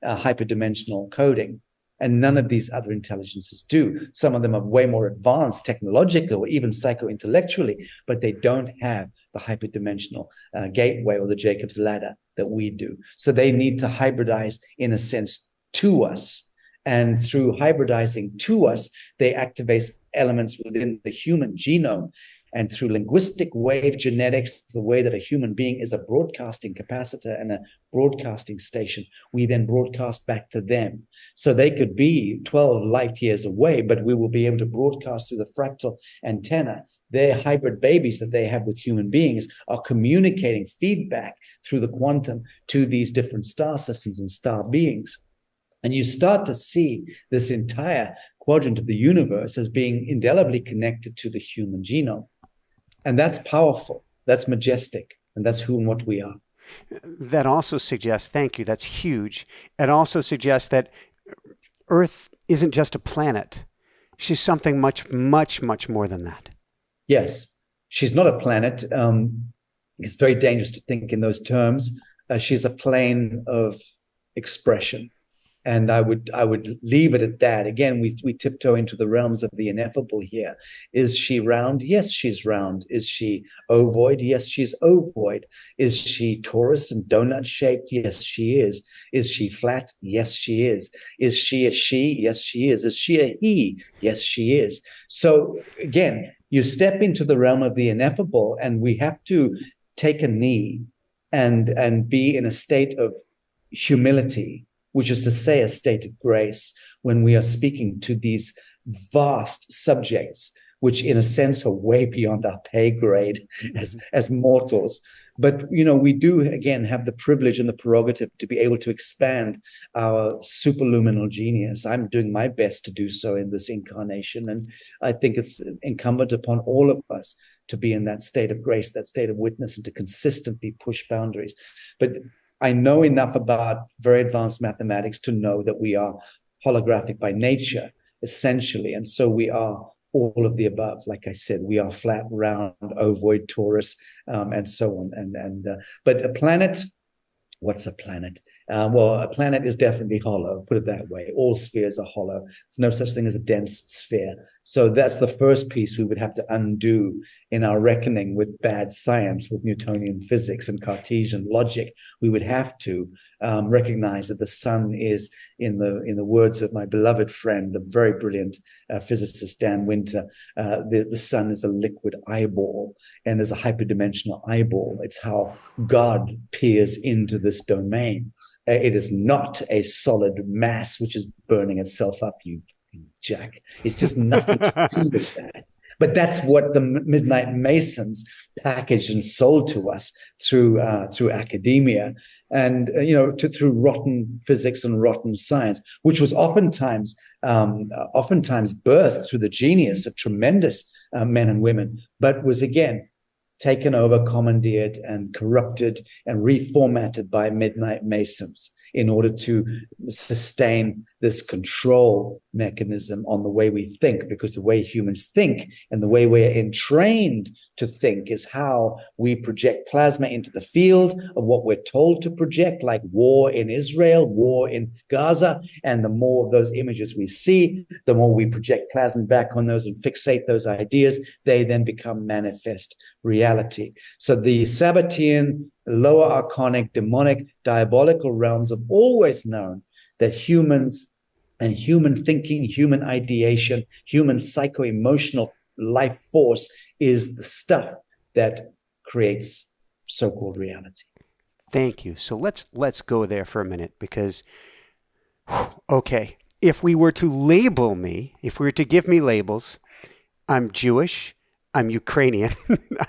hyperdimensional coding, and none of these other intelligences do. Some of them are way more advanced technologically or even psycho-intellectually, but they don't have the hyperdimensional gateway or the Jacob's ladder that we do. So they need to hybridize, in a sense, to us. And through hybridizing to us, they activate elements within the human genome. And through linguistic wave genetics, the way that a human being is a broadcasting capacitor and a broadcasting station, we then broadcast back to them. So they could be 12 light years away, but we will be able to broadcast through the fractal antenna. Their hybrid babies that they have with human beings are communicating feedback through the quantum to these different star systems and star beings. And you start to see this entire quadrant of the universe as being indelibly connected to the human genome. And that's powerful, that's majestic, and that's who and what we are. That also suggests, thank you, that's huge. It also suggests that Earth isn't just a planet. She's something much, much, much more than that. Yes, she's not a planet. It's very dangerous to think in those terms. She's a plane of expression. And I would leave it at that. Again, we tiptoe into the realms of the ineffable here. Is she round? Yes, she's round. Is she ovoid? Yes, she's ovoid. Is she torus and donut shaped? Yes, she is. Is she flat? Yes, she is. Is she a she? Yes, she is. Is she a he? Yes, she is. So again, you step into the realm of the ineffable, and we have to take a knee and be in a state of humility, which is to say a state of grace, when we are speaking to these vast subjects, which in a sense are way beyond our pay grade as mortals. But, you know, we do, again, have the privilege and the prerogative to be able to expand our superluminal genius. I'm doing my best to do so in this incarnation. And I think it's incumbent upon all of us to be in that state of grace, that state of witness, and to consistently push boundaries. But I know enough about very advanced mathematics to know that we are holographic by nature, essentially. And so we are all of the above. Like I said, we are flat, round, ovoid, torus, and so on. But a planet, what's a planet? Well, a planet is definitely hollow, put it that way. All spheres are hollow. There's no such thing as a dense sphere. So that's the first piece we would have to undo in our reckoning with bad science, with Newtonian physics and Cartesian logic. We would have to recognize that the sun is, in the words of my beloved friend, the very brilliant physicist Dan Winter, the sun is a liquid eyeball, and as a hyperdimensional eyeball, it's how God peers into this domain. It is not a solid mass which is burning itself up, you jack. It's just nothing to do with that. But that's what the Midnight Masons packaged and sold to us through academia, and through rotten physics and rotten science, which was oftentimes birthed through the genius of tremendous men and women, but was again taken over, commandeered, and corrupted and reformatted by Midnight Masons in order to sustain this control mechanism on the way we think, because the way humans think and the way we're entrained to think is how we project plasma into the field of what we're told to project, like war in Israel, war in Gaza. And the more of those images we see, the more we project plasma back on those and fixate those ideas, they then become manifest reality. So the Sabbatean, lower archonic, demonic, diabolical realms have always known that humans and human thinking, human ideation, human psycho-emotional life force is the stuff that creates so-called reality. Thank you. So let's go there for a minute, because okay, if we were to label me, if we were to give me labels, I'm Jewish, I'm Ukrainian,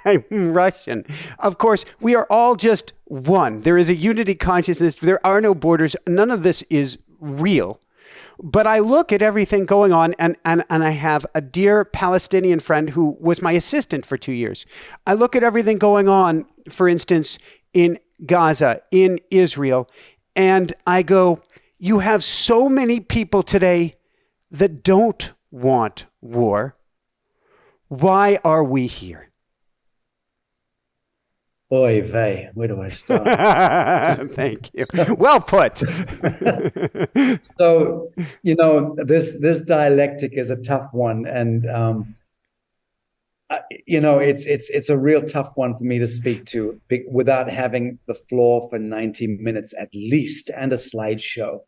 I'm Russian. Of course, we are all just one. There is a unity consciousness. There are no borders. None of this is real. But I look at everything going on, and I have a dear Palestinian friend who was my assistant for 2 years. I look at everything going on, for instance, in Gaza, in Israel, and I go, you have so many people today that don't want war. Why are we here? Oy vey, where do I start? Thank you. Well put. So, this dialectic is a tough one, and it's a real tough one for me to speak to without having the floor for 90 minutes at least and a slideshow,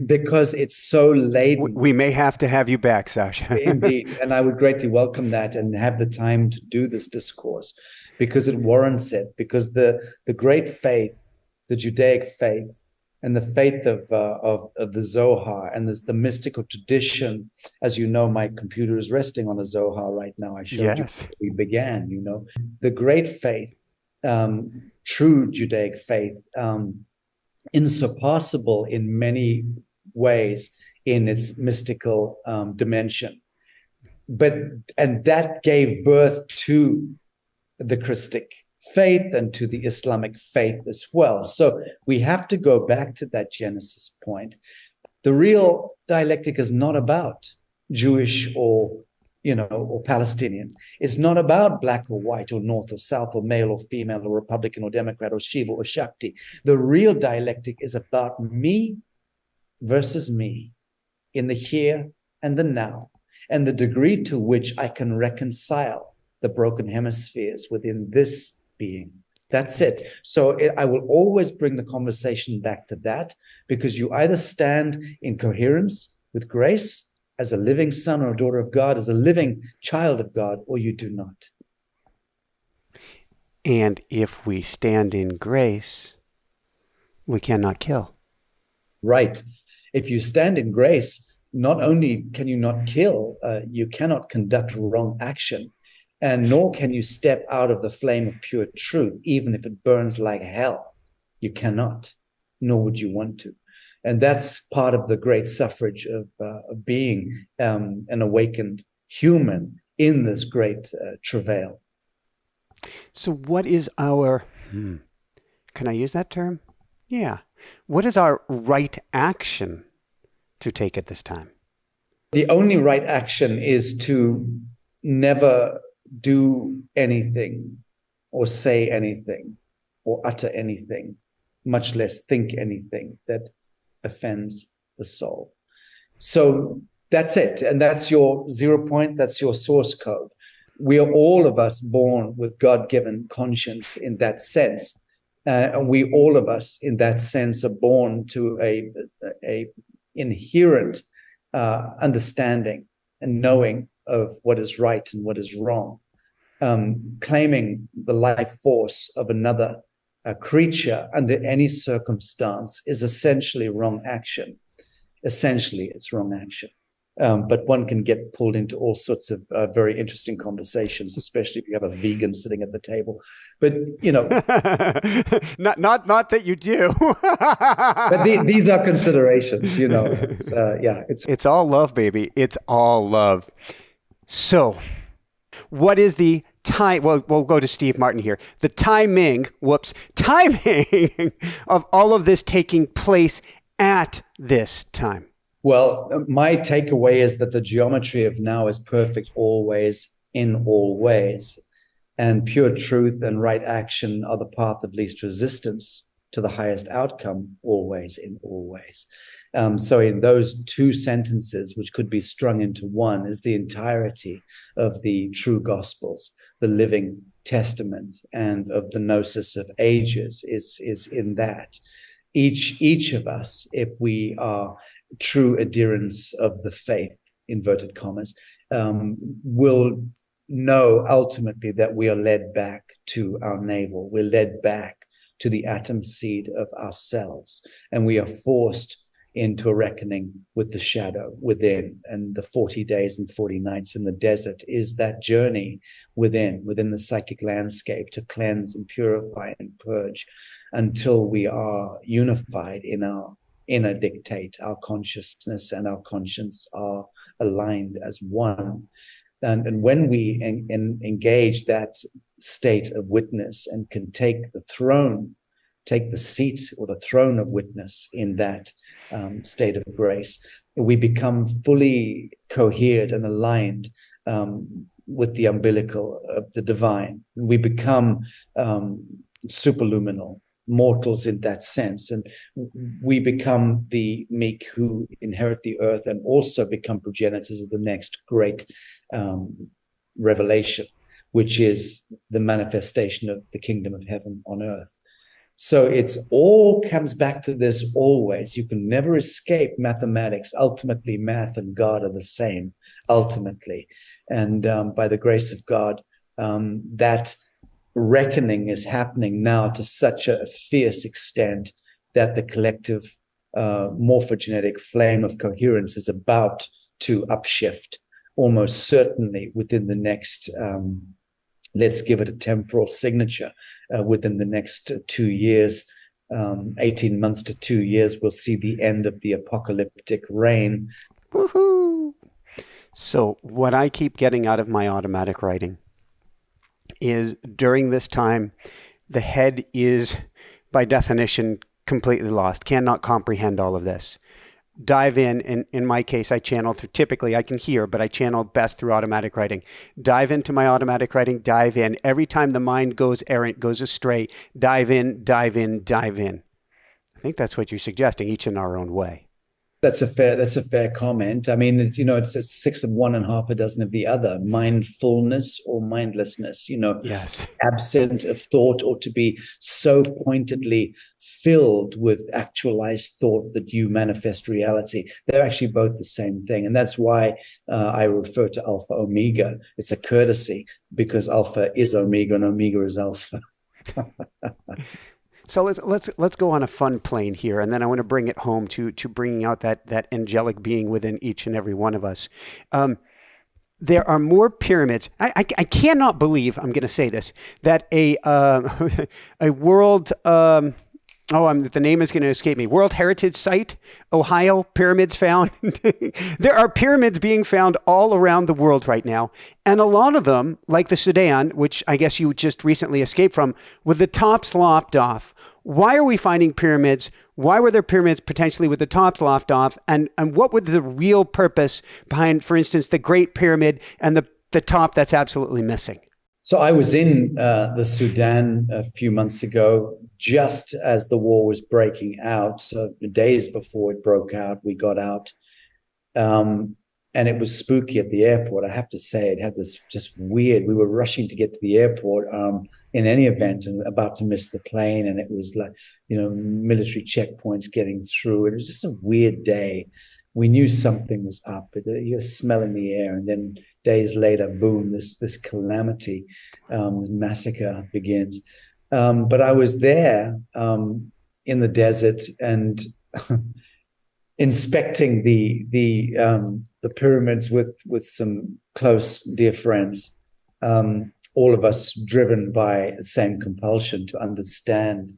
because it's so laden. We may have to have you back, Sacha. Indeed, and I would greatly welcome that and have the time to do this discourse, because it warrants it, because the great faith, the Judaic faith, and the faith of the Zohar, and the mystical tradition. As you know, my computer is resting on a Zohar right now. I showed you before we began. The great faith, true Judaic faith, insurpassable in many ways in its mystical dimension, and that gave birth to the Christic faith and to the Islamic faith as well. So we have to go back to that Genesis point. The real dialectic is not about Jewish or Palestinian. It's not about black or white or north or south or male or female or Republican or Democrat or Shiva or Shakti. The real dialectic is about me versus me in the here and the now, and the degree to which I can reconcile the broken hemispheres within this being. That's it. So I will always bring the conversation back to that, because you either stand in coherence with grace as a living son or daughter of God, as a living child of God, or you do not. And if we stand in grace, we cannot kill. Right. If you stand in grace, not only can you not kill, you cannot conduct wrong action. And nor can you step out of the flame of pure truth, even if it burns like hell. You cannot, nor would you want to. And that's part of the great suffrage of being an awakened human in this great travail. So what is our, can I use that term? Yeah. What is our right action to take at this time? The only right action is to never do anything or say anything or utter anything, much less think anything that offends the soul. So that's it. And that's your 0 point. That's your source code. We are all of us born with God-given conscience in that sense. And we all of us in that sense are born to a inherent understanding and knowing of what is right and what is wrong. Claiming the life force of another creature under any circumstance is essentially wrong action. Essentially, it's wrong action. But one can get pulled into all sorts of very interesting conversations, especially if you have a vegan sitting at the table. But not that you do. But these are considerations. It's all love, baby. It's all love. So, what is the time? Well, we'll go to Steve Martin here. The timing of all of this taking place at this time. Well, my takeaway is that the geometry of now is perfect always, in all ways. And pure truth and right action are the path of least resistance to the highest outcome, always, in all ways. So in those two sentences, which could be strung into one, is the entirety of the true Gospels, the living testament, and of the gnosis of ages is in that. each of us, if we are true adherents of the faith, inverted commas, will know ultimately that we are led back to our navel. We're led back to the atom seed of ourselves, and we are forced into a reckoning with the shadow within. And the 40 days and 40 nights in the desert is that journey within the psychic landscape, to cleanse and purify and purge until we are unified in our inner dictate. Our consciousness and our conscience are aligned as one. And when we engage that state of witness and can take the seat or the throne of witness in that state of grace, we become fully cohered and aligned with the umbilical of the divine. We become superluminal mortals in that sense, and we become the meek who inherit the earth and also become progenitors of the next great revelation, which is the manifestation of the kingdom of heaven on earth. So it's all comes back to this always. You can never escape mathematics. Ultimately, math and God are the same, ultimately. And by the grace of God, that reckoning is happening now to such a fierce extent that the collective morphogenetic flame of coherence is about to upshift, almost certainly within the next let's give it a temporal signature, within the next 2 years, 18 months to 2 years, we'll see the end of the apocalyptic reign. Woohoo! So what I keep getting out of my automatic writing is during this time, the head is, by definition, completely lost, cannot comprehend all of this. Dive in my case, I channel through, typically I can hear, but I channel best through automatic writing. Dive into my automatic writing, dive in. Every time the mind goes errant, goes astray, dive in, dive in, dive in. I think that's what you're suggesting, each in our own way. That's a fair comment. I mean, it's 6 of one and half a dozen of the other. Mindfulness or mindlessness, Yes. Absent of thought, or to be so pointedly filled with actualized thought that you manifest reality. They're actually both the same thing. And that's why I refer to Alpha Omega. It's a courtesy, because Alpha is Omega and Omega is Alpha. So let's go on a fun plane here, and then I want to bring it home to bringing out that angelic being within each and every one of us. There are more pyramids. I cannot believe, I'm going to say this, that a world the name is going to escape me. World Heritage Site, Ohio, pyramids found. There are pyramids being found all around the world right now. And a lot of them, like the Sudan, which I guess you just recently escaped from, with the tops lopped off. Why are we finding pyramids? Why were there pyramids potentially with the tops lopped off? And what was the real purpose behind, for instance, the Great Pyramid and the top that's absolutely missing? So I was in the Sudan a few months ago, just as the war was breaking out. So days before it broke out, we got out. And it was spooky at the airport. I have to say, it had this just weird, we were rushing to get to the airport in any event and about to miss the plane. And it was like, military checkpoints getting through. It was just a weird day. We knew something was up. You're smelling the air. And then days later, boom, this calamity, this massacre begins. But I was there in the desert and inspecting the pyramids with some close, dear friends. All of us driven by the same compulsion to understand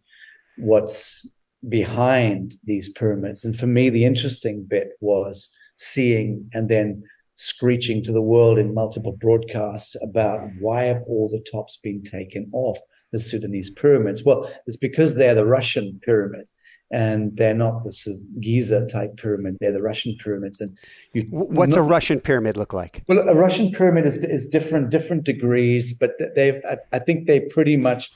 what's behind these pyramids. And for me, the interesting bit was seeing and then screeching to the world in multiple broadcasts about why have all the tops been taken off the Sudanese pyramids? Well, it's because they're the Russian pyramid, and they're not the Giza type pyramid. They're the Russian pyramids. And what's a Russian pyramid look like? Well, a Russian pyramid is different degrees, but I think they pretty much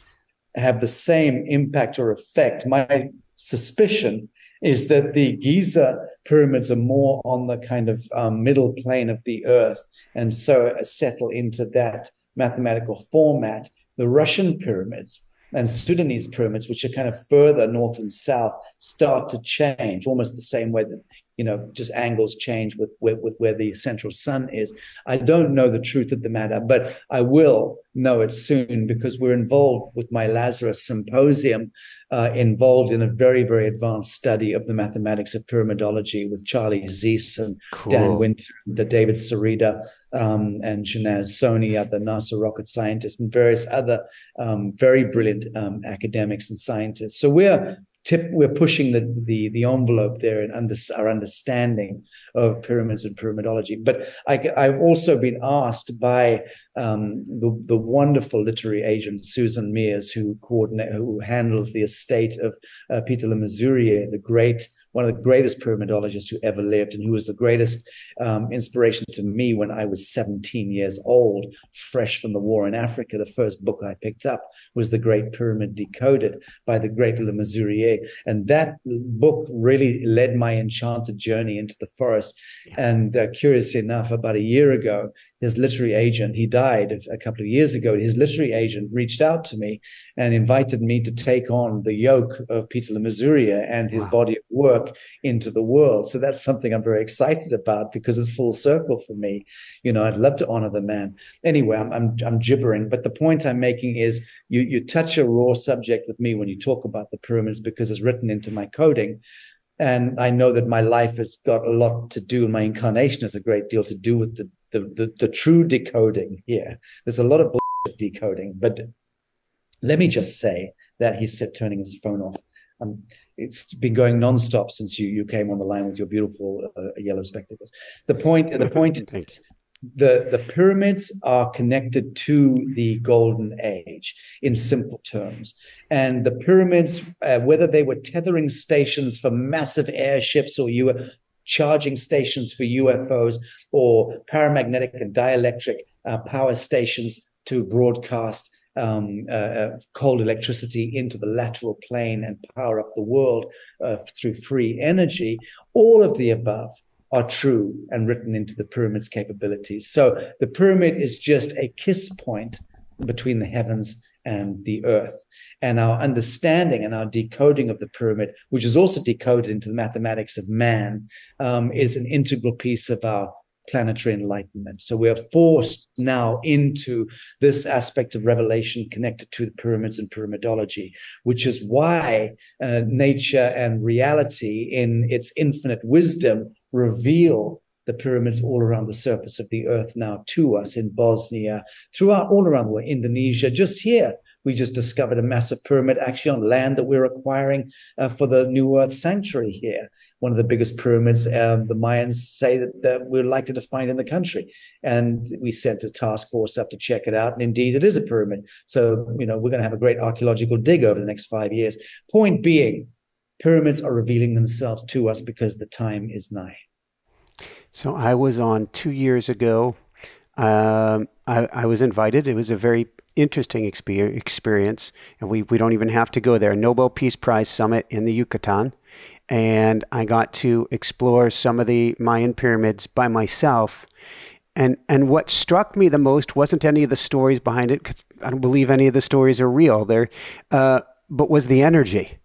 have the same impact or effect. My suspicion is that the Giza pyramids are more on the kind of middle plane of the earth, and so settle into that mathematical format. The Russian pyramids and Sudanese pyramids, which are kind of further north and south, start to change almost the same way that, just angles change with where the central sun is. I don't know the truth of the matter, but I will know it soon, because we're involved with my Lazarus Symposium, involved in a very, very advanced study of the mathematics of pyramidology with Charlie Zeiss and Dan Winter, David Sarita, and Shanaz Soni, the NASA rocket scientist, and various other very brilliant academics and scientists. So we're pushing the envelope there in our understanding of pyramids and pyramidology. But I've also been asked by the wonderful literary agent Susan Mears, who handles the estate of Peter Le Mesurier, one of the greatest pyramidologists who ever lived, and who was the greatest inspiration to me when I was 17 years old, fresh from the war in Africa. The first book I picked up was The Great Pyramid Decoded by the great Le Mesurier. And that book really led my enchanted journey into the forest. And curiously enough, about a year ago, his literary agent, he died a couple of years ago, his literary agent reached out to me and invited me to take on the yoke of Peter Le Mesurier and his body of work into the world. So that's something I'm very excited about, because it's full circle for me. I'd love to honor the man. Anyway, I'm gibbering, but the point I'm making is you touch a raw subject with me when you talk about the pyramids, because it's written into my coding. And I know that my life has got a lot to do, and my incarnation has a great deal to do with the true decoding here. There's a lot of bullshit decoding, but let me just say that he's turning his phone off. It's been going nonstop since you came on the line with your beautiful yellow spectacles. The point is the pyramids are connected to the golden age in simple terms. And the pyramids, whether they were tethering stations for massive airships, or you were charging stations for UFOs, or paramagnetic and dielectric power stations to broadcast cold electricity into the lateral plane and power up the world through free energy, all of the above are true and written into the pyramid's capabilities. So the pyramid is just a kiss point between the heavens and the earth. And our understanding and our decoding of the pyramid, which is also decoded into the mathematics of man, is an integral piece of our planetary enlightenment. So we are forced now into this aspect of revelation connected to the pyramids and pyramidology, which is why nature and reality in its infinite wisdom reveal the pyramids all around the surface of the earth now to us, in Bosnia, throughout all around the world, Indonesia. Just here, we just discovered a massive pyramid actually on land that we're acquiring for the New Earth Sanctuary here. One of the biggest pyramids the Mayans say that we're likely to find in the country. And we sent a task force up to check it out. And indeed, it is a pyramid. So, we're going to have a great archaeological dig over the next 5 years. Point being, pyramids are revealing themselves to us because the time is nigh. So I was on 2 years ago. I was invited. It was a very interesting experience, and we don't even have to go there. Nobel Peace Prize Summit in the Yucatan, and I got to explore some of the Mayan pyramids by myself. And what struck me the most wasn't any of the stories behind it, because I don't believe any of the stories are real. But was the energy.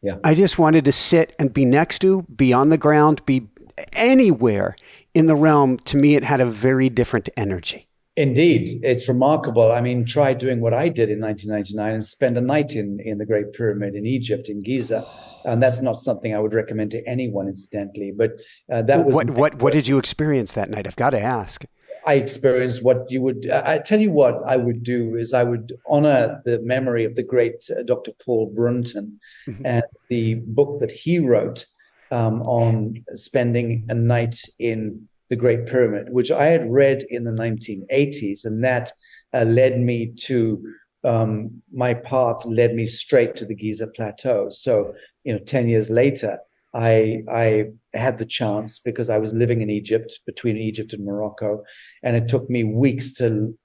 Yeah. I just wanted to sit and be next to, be on the ground, be anywhere in the realm. To me, it had a very different energy. Indeed, it's remarkable. I mean, try doing what I did in 1999 and spend a night in the Great Pyramid in Egypt, in Giza. And that's not something I would recommend to anyone, incidentally. But that was... What did you experience that night? I've got to ask. I experienced what you would... I tell you what I would do is I would honor the memory of the great Dr. Paul Brunton and the book that he wrote on spending a night in the Great Pyramid, which I had read in the 1980s, and that led me to my path led me straight to the Giza Plateau. So, 10 years later, I had the chance, because I was living in Egypt, between Egypt and Morocco, and it took me weeks to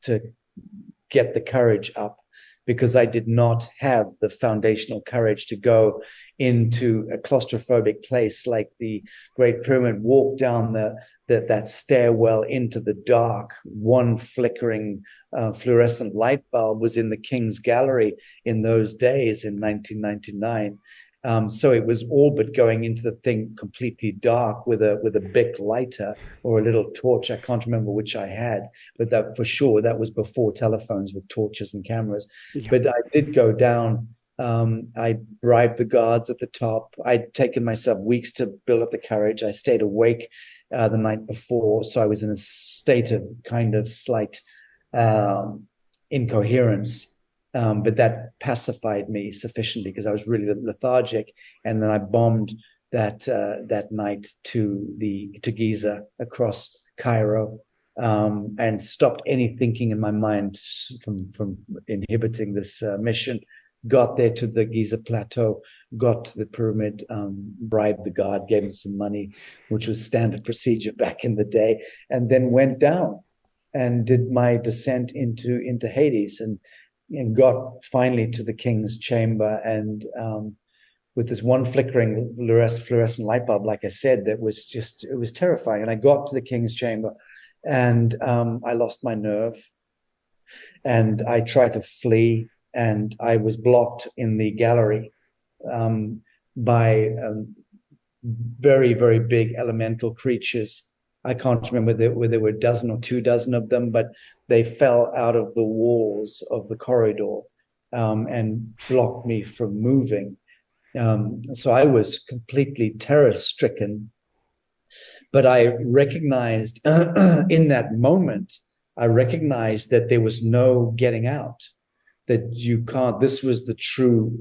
get the courage up, because I did not have the foundational courage to go into a claustrophobic place like the Great Pyramid, walk down that stairwell into the dark. One flickering fluorescent light bulb was in the King's Gallery in those days in 1999. So it was all but going into the thing completely dark with a Bic lighter or a little torch. I can't remember which I had, but that for sure, that was before telephones with torches and cameras. Yeah. But I did go down. I bribed the guards at the top. I'd taken myself weeks to build up the courage. I stayed awake the night before, so I was in a state of kind of slight incoherence. But that pacified me sufficiently because I was really lethargic. And then I bombed that night to Giza across Cairo, and stopped any thinking in my mind from inhibiting this mission. Got there to the Giza plateau, got to the pyramid, bribed the guard, gave him some money, which was standard procedure back in the day, and then went down and did my descent into Hades and got finally to the king's chamber, and with this one flickering fluorescent light bulb, like I said, it was terrifying. And I got to the king's chamber, and I lost my nerve, and I tried to flee, and I was blocked in the gallery by very, very big elemental creatures. I can't remember whether there were a dozen or 24 of them, but they fell out of the walls of the corridor and blocked me from moving. So I was completely terror-stricken. But I recognized in that moment, that there was no getting out, that you can't, this was the true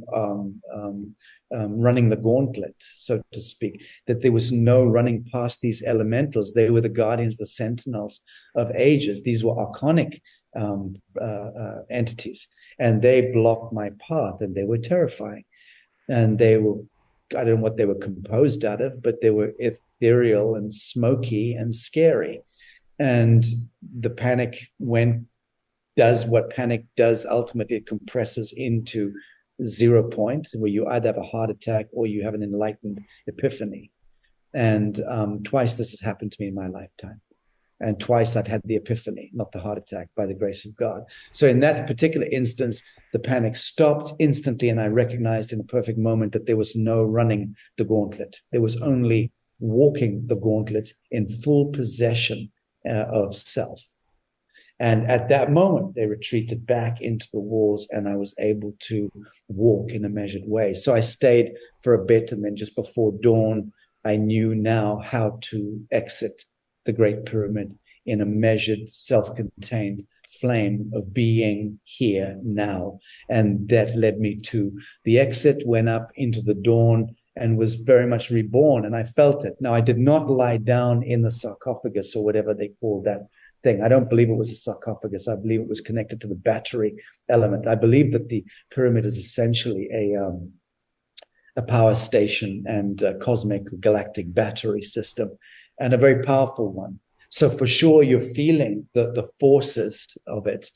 running the gauntlet, so to speak, that there was no running past these elementals. They were the guardians, the sentinels of ages. These were archonic entities, and they blocked my path, and they were terrifying. And they were, I don't know what they were composed out of, but they were ethereal and smoky and scary. And the panic does what panic does. Ultimately, it compresses into 0 point, where you either have a heart attack or you have an enlightened epiphany. And twice this has happened to me in my lifetime. And twice I've had the epiphany, not the heart attack, by the grace of God. So in that particular instance, the panic stopped instantly, and I recognized in a perfect moment that there was no running the gauntlet. There was only walking the gauntlet in full possession of self. And at that moment, they retreated back into the walls, and I was able to walk in a measured way. So I stayed for a bit, and then just before dawn, I knew now how to exit the Great Pyramid in a measured, self-contained flame of being here now. And that led me to the exit, went up into the dawn, and was very much reborn. And I felt it. Now, I did not lie down in the sarcophagus or whatever they call that thing. I don't believe it was a sarcophagus. I believe it was connected to the battery element. I believe that the pyramid is essentially a power station and a cosmic galactic battery system, and a very powerful one. So for sure, you're feeling the forces of it,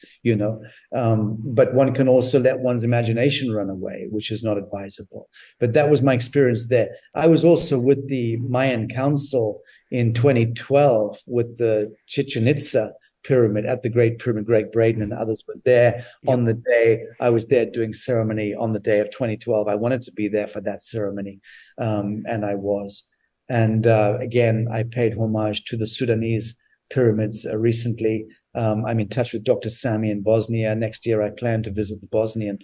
but one can also let one's imagination run away, which is not advisable. But that was my experience there. I was also with the Mayan Council in 2012 with the Chichen Itza pyramid at the Great Pyramid. Greg Braden and others were there on the day. I was there doing ceremony on the day of 2012. I wanted to be there for that ceremony, and I was. And again, I paid homage to the Sudanese pyramids recently. I'm in touch with Dr. Sami in Bosnia. Next year, I plan to visit the Bosnian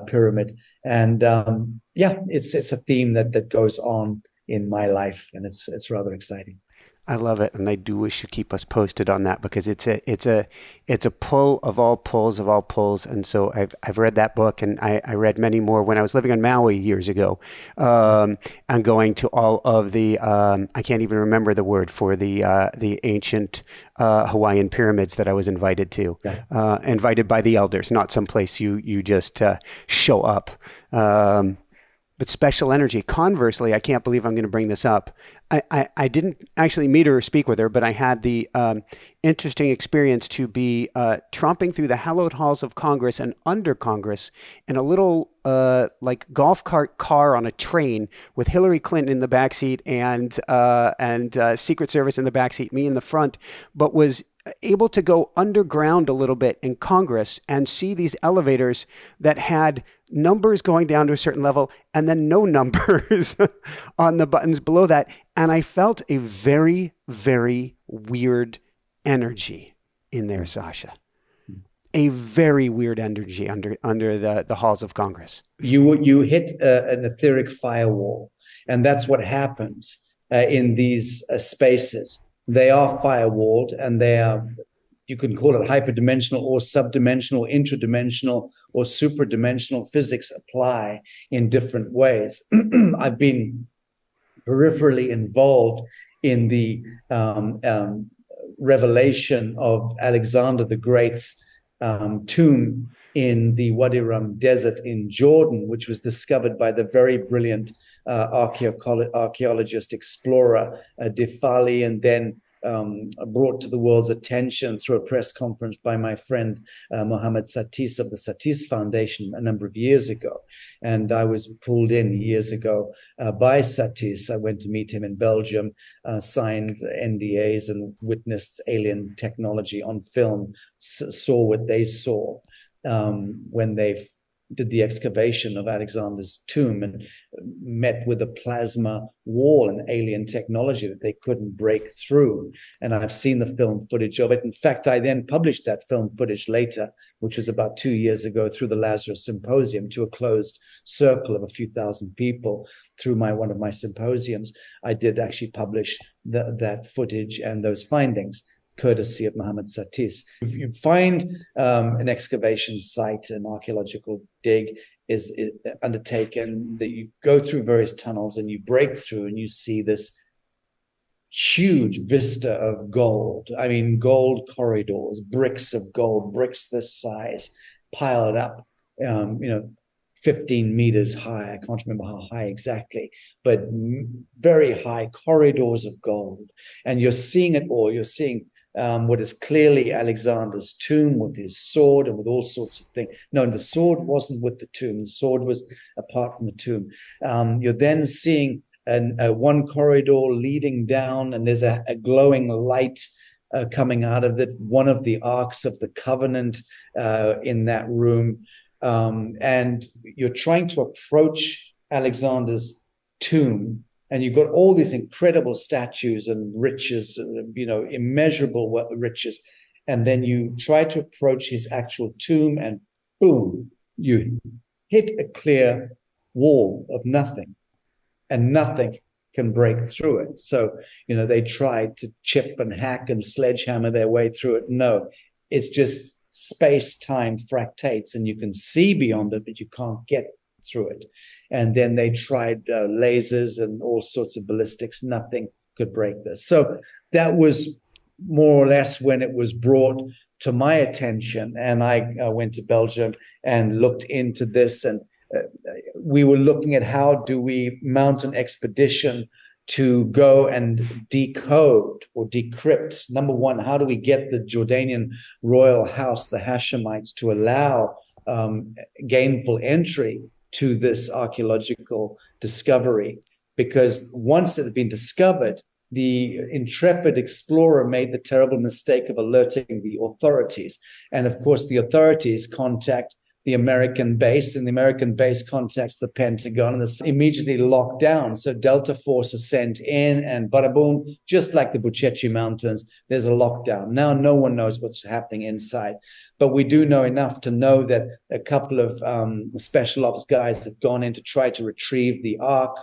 pyramid. And it's a theme that goes on in my life, and it's rather exciting. I love it, and I do wish you keep us posted on that, because it's a pull of all pulls. And so I've read that book, and I read many more when I was living on Maui years ago, and going to all of the I can't even remember the word for the ancient Hawaiian pyramids that I was invited to, invited by the elders, not someplace you just show up. but special energy. Conversely, I can't believe I'm going to bring this up. I didn't actually meet her or speak with her, but I had the interesting experience to be tromping through the hallowed halls of Congress and under Congress in a little like golf cart car on a train with Hillary Clinton in the backseat and Secret Service in the backseat, me in the front, but was able to go underground a little bit in Congress and see these elevators that had numbers going down to a certain level and then no numbers on the buttons below that. And I felt a very, very weird energy in there, Sacha. A very weird energy under the halls of Congress. You hit an etheric firewall, and that's what happens in these spaces. They are firewalled, and they are, you can call it hyperdimensional or subdimensional, intradimensional or superdimensional. Physics apply in different ways. I've been peripherally involved in the revelation of Alexander the Great's tomb in the Wadi Rum desert in Jordan, which was discovered by the very brilliant archaeologist explorer Defali, and then brought to the world's attention through a press conference by my friend Mohammed Satis of the Satis Foundation a number of years ago. And I was pulled in years ago by Satis. I went to meet him in Belgium, signed NDAs and witnessed alien technology on film, saw what they saw when they did the excavation of Alexander's tomb, and met with a plasma wall and alien technology that they couldn't break through. And I've seen the film footage of it. In fact, I then published that film footage later, which was about 2 years ago, through the Lazarus Symposium, to a closed circle of a few thousand people through one of my symposiums. I did actually publish that footage and those findings, courtesy of Mohammed Satis. If you find an excavation site, an archaeological dig is undertaken, that you go through various tunnels and you break through and you see this huge vista of gold. I mean, gold corridors, bricks of gold, bricks this size, piled up, 15 meters high. I can't remember how high exactly, but very high corridors of gold. And you're seeing it all. You're seeing what is clearly Alexander's tomb with his sword and with all sorts of things. No, the sword wasn't with the tomb. The sword was apart from the tomb. You're then seeing one corridor leading down, and there's a glowing light coming out of it, one of the arks of the covenant in that room. And you're trying to approach Alexander's tomb, and you've got all these incredible statues and riches, immeasurable riches. And then you try to approach his actual tomb, and boom, you hit a clear wall of nothing, and nothing can break through it. So, they tried to chip and hack and sledgehammer their way through it. No, it's just space-time fractates, and you can see beyond it, but you can't get through it. And then they tried lasers and all sorts of ballistics. Nothing could break this. So that was more or less when it was brought to my attention, and I went to Belgium and looked into this, and we were looking at how do we mount an expedition to go and decode or decrypt. Number one, how do we get the Jordanian royal house, the Hashemites, to allow gainful entry to this archaeological discovery? Because once it had been discovered, the intrepid explorer made the terrible mistake of alerting the authorities. And of course, the authorities contact the American base, and the American base contacts the Pentagon, and it's immediately locked down. So Delta Force is sent in, and bada boom, just like the Bucetti Mountains, there's a lockdown. Now no one knows what's happening inside. But we do know enough to know that a couple of special ops guys have gone in to try to retrieve the Ark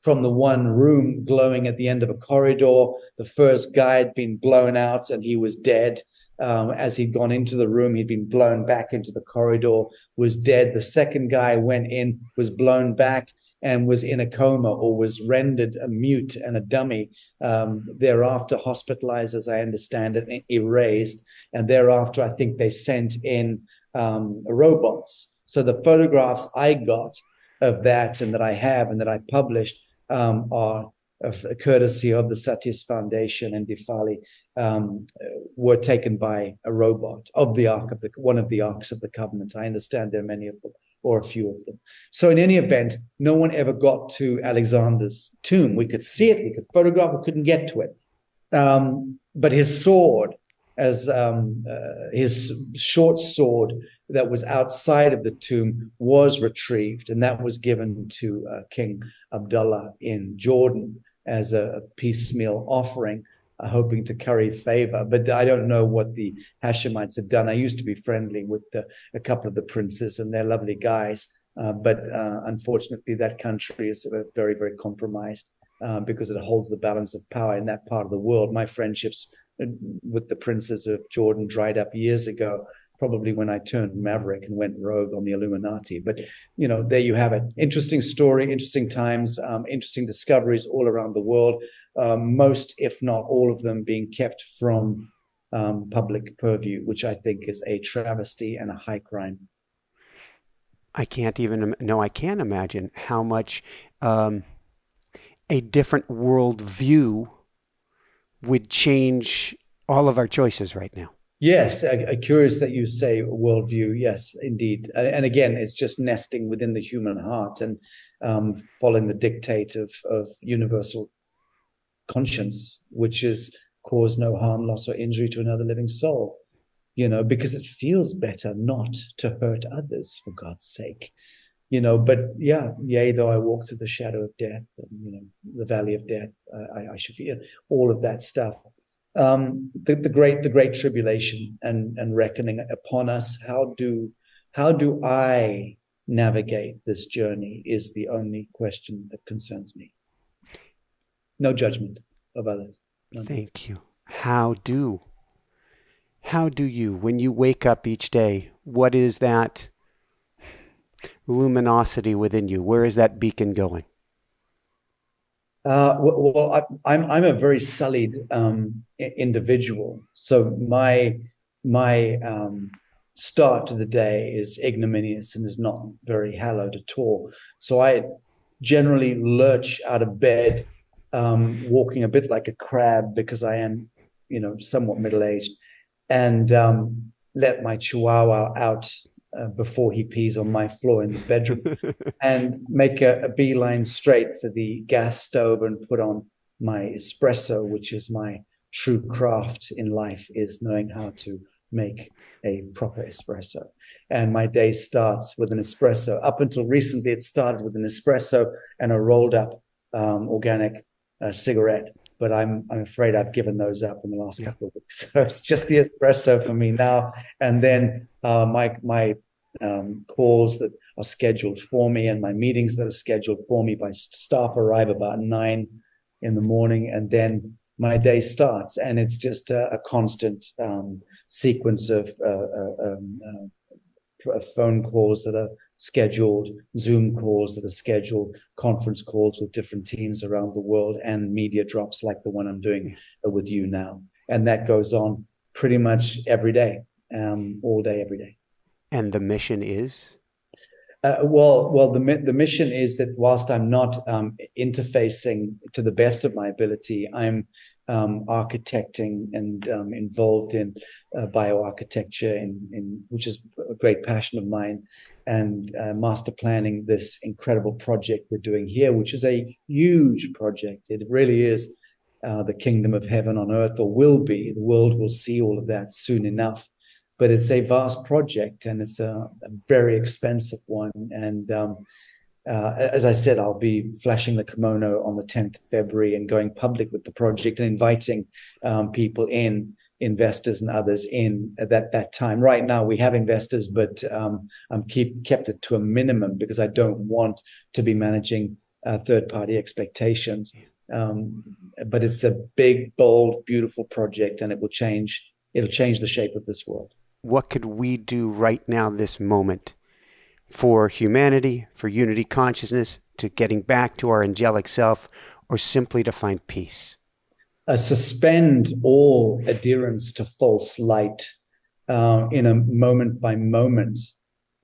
from the one room glowing at the end of a corridor. The first guy had been blown out and he was dead. As he'd gone into the room, he'd been blown back into the corridor, was dead. The second guy went in, was blown back, and was in a coma, or was rendered a mute and a dummy. Thereafter hospitalized, as I understand it, and erased. And thereafter, I think they sent in robots. So the photographs I got of that and that I have and that I published are of courtesy of the Satis Foundation and Difali, were taken by a robot of the Ark of the one of the Arks of the Covenant. I understand there are many of them, or a few of them. So in any event, no one ever got to Alexander's tomb. We could see it, we could photograph, we couldn't get to it. But his sword, as his short sword that was outside of the tomb, was retrieved, and that was given to King Abdullah in Jordan as a piecemeal offering, hoping to curry favor. But I don't know what the Hashemites have done. I used to be friendly with a couple of the princes, and they're lovely guys. But unfortunately, that country is very, very compromised because it holds the balance of power in that part of the world. My friendships with the princes of Jordan dried up years ago, probably when I turned maverick and went rogue on the Illuminati. But, there you have it. Interesting story, interesting times, interesting discoveries all around the world, most, if not all of them, being kept from public purview, which I think is a travesty and a high crime. I can't imagine how much a different worldview would change all of our choices right now. Yes, curious that you say worldview. Yes, indeed. And again, it's just nesting within the human heart and following the dictate of universal conscience, which is cause no harm, loss, or injury to another living soul, because it feels better not to hurt others, for God's sake. But yea, though I walk through the shadow of death, and, the valley of death, I should feel all of that stuff. The great tribulation and reckoning upon us. How do I navigate this journey is the only question that concerns me. No judgment of others. No. Thank you. How do you, when you wake up each day, what is that luminosity within you? Where is that beacon going? I'm a very sullied individual. So my start to the day is ignominious and is not very hallowed at all. So I generally lurch out of bed, walking a bit like a crab because I am, somewhat middle-aged, and let my chihuahua out before he pees on my floor in the bedroom and make a beeline straight for the gas stove and put on my espresso, which is my true craft in life, is knowing how to make a proper espresso. And my day starts with an espresso. Up until recently, it started with an espresso and a rolled up organic cigarette. But I'm afraid I've given those up in the last couple of weeks. So it's just the espresso for me now. And then my calls that are scheduled for me and my meetings that are scheduled for me by staff arrive about 9 in the morning, and then my day starts. And it's just a constant sequence of phone calls that are scheduled, Zoom calls that are scheduled, conference calls with different teams around the world, and media drops like the one I'm doing with you now. And that goes on pretty much every day, all day, every day. And the mission is? The mission is that whilst I'm not interfacing to the best of my ability, I'm architecting and involved in bioarchitecture, in which is a great passion of mine, and master planning this incredible project we're doing here, which is a huge project. It really is the kingdom of heaven on earth, or will be. The world will see all of that soon enough. But it's a vast project, and it's a very expensive one. And as I said, I'll be flashing the kimono on the 10th of February and going public with the project and inviting people in, investors and others in at that time. Right now, we have investors, but I'm kept it to a minimum because I don't want to be managing third-party expectations. But it's a big, bold, beautiful project, and it'll change the shape of this world. What could we do right now, this moment, for humanity, for unity consciousness, to getting back to our angelic self, or simply to find peace? Suspend all adherence to false light in a moment by moment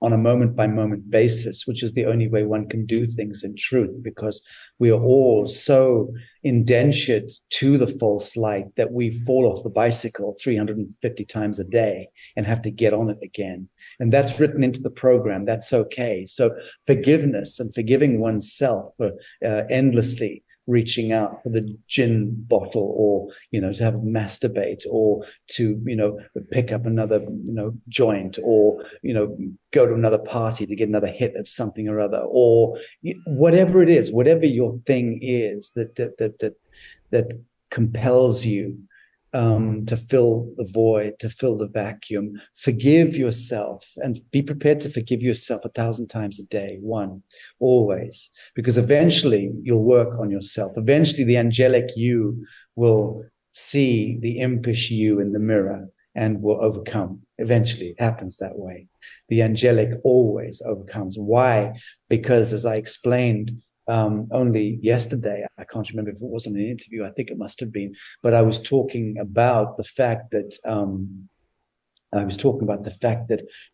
on a moment-by-moment basis, which is the only way one can do things in truth, because we are all so indentured to the false light that we fall off the bicycle 350 times a day and have to get on it again. And that's written into the program. That's okay. So forgiveness and forgiving oneself for endlessly reaching out for the gin bottle, or to have a masturbate, or to pick up another joint, or go to another party to get another hit of something or other, or whatever it is, whatever your thing is that compels you to fill the void, to fill the vacuum. Forgive yourself, and be prepared to forgive yourself 1,000 times a day, always, because eventually you'll work on yourself. Eventually the angelic you will see the impish you in the mirror and will overcome. Eventually it happens that way. The angelic always overcomes. Why? Because, as I explained only yesterday, I can't remember if it was in an interview, I think it must have been, but I was talking about the fact that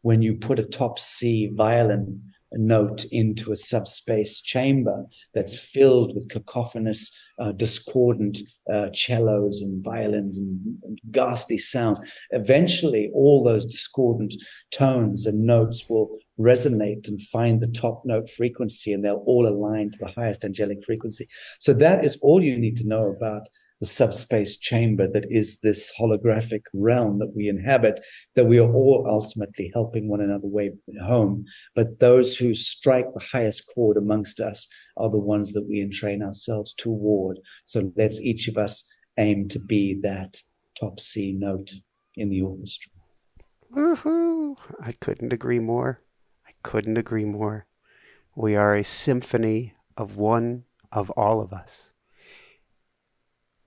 when you put a top C violin note into a subspace chamber that's filled with cacophonous, discordant cellos and violins and ghastly sounds, eventually all those discordant tones and notes will resonate and find the top note frequency, and they'll all align to the highest angelic frequency. So that is all you need to know about the subspace chamber that is this holographic realm that we inhabit, that we are all ultimately helping one another way home. But those who strike the highest chord amongst us are the ones that we entrain ourselves toward. So let's each of us aim to be that top C note in the orchestra. Woohoo! I couldn't agree more. Couldn't agree more. We are a symphony of one of all of us.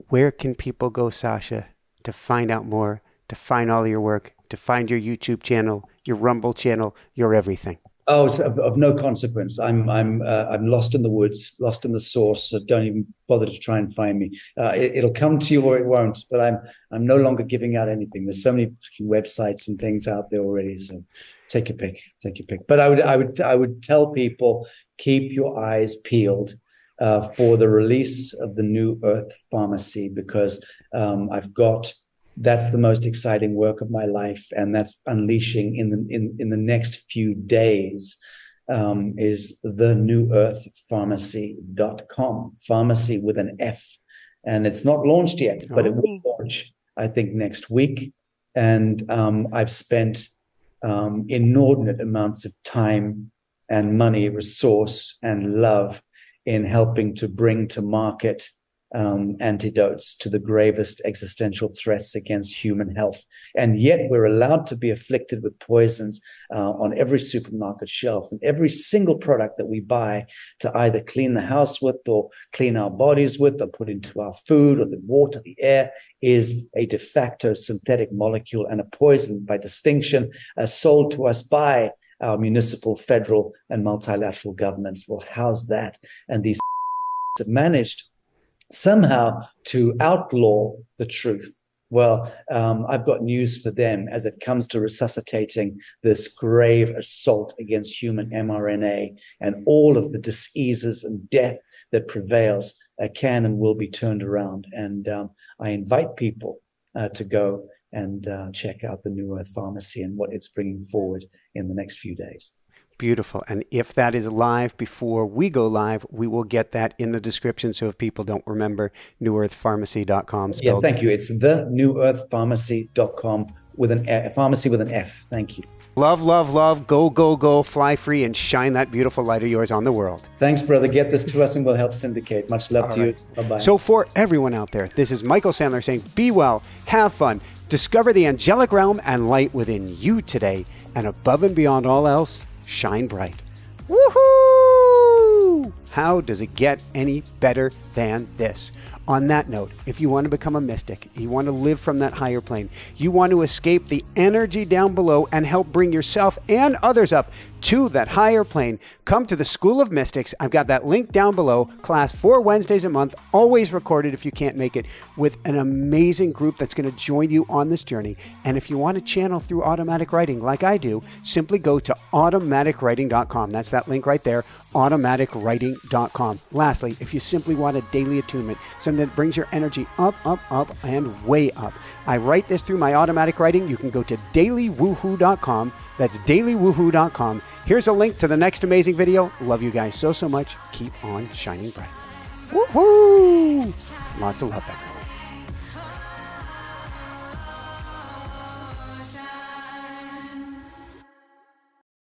Where can people go, Sacha, to find out more, to find all your work, to find your YouTube channel, your Rumble channel, your everything? Oh, it's of no consequence. I'm lost in the woods, lost in the source. So don't even bother to try and find me. It'll come to you or it won't. But I'm no longer giving out anything. There's so many websites and things out there already. So take your pick. But I would tell people, keep your eyes peeled for the release of the New Earth Pharmacy, because that's the most exciting work of my life, and that's unleashing in the next few days. Is the newearthpharmacy.com, pharmacy with an F, and it's not launched yet, but it will launch, I think, next week. And I've spent inordinate amounts of time and money, resource, and love in helping to bring to market antidotes to the gravest existential threats against human health. And yet we're allowed to be afflicted with poisons on every supermarket shelf, and every single product that we buy to either clean the house with, or clean our bodies with, or put into our food or the water, the air, is a de facto synthetic molecule and a poison by distinction, sold to us by our municipal, federal, and multilateral governments. Will house that. And these have managed somehow to outlaw the truth. Well, I've got news for them as it comes to resuscitating this grave assault against human mRNA, and all of the diseases and death that prevails can and will be turned around. And I invite people to go and check out the New Earth Pharmacy and what it's bringing forward in the next few days. Beautiful. And if that is live before we go live, we will get that in the description. So if people don't remember, newearthpharmacy.com. Yeah, thank you. It's the newearthpharmacy.com with a pharmacy with an F. Thank you. Love, love, love. Go, go, go. Fly free and shine that beautiful light of yours on the world. Thanks, brother. Get this to us and we'll help syndicate. Much love to you. Bye-bye. So for everyone out there, this is Michael Sandler saying, be well, have fun, discover the angelic realm and light within you today, and above and beyond all else, shine bright. Woohoo! How does it get any better than this? On that note, if you want to become a mystic, you want to live from that higher plane, you want to escape the energy down below and help bring yourself and others up to that higher plane, come to the School of Mystics. I've got that link down below. Class 4 Wednesdays a month, always recorded if you can't make it, with an amazing group that's going to join you on this journey. And if you want to channel through automatic writing like I do, simply go to automaticwriting.com. That's that link right there, automaticwriting.com. Lastly, if you simply want a daily attunement, something that brings your energy up, up, up, and way up, I write this through my automatic writing. You can go to dailywoohoo.com. That's dailywoohoo.com. Here's a link to the next amazing video. Love you guys so much. Keep on shining bright. Woohoo! Lots of love, everyone.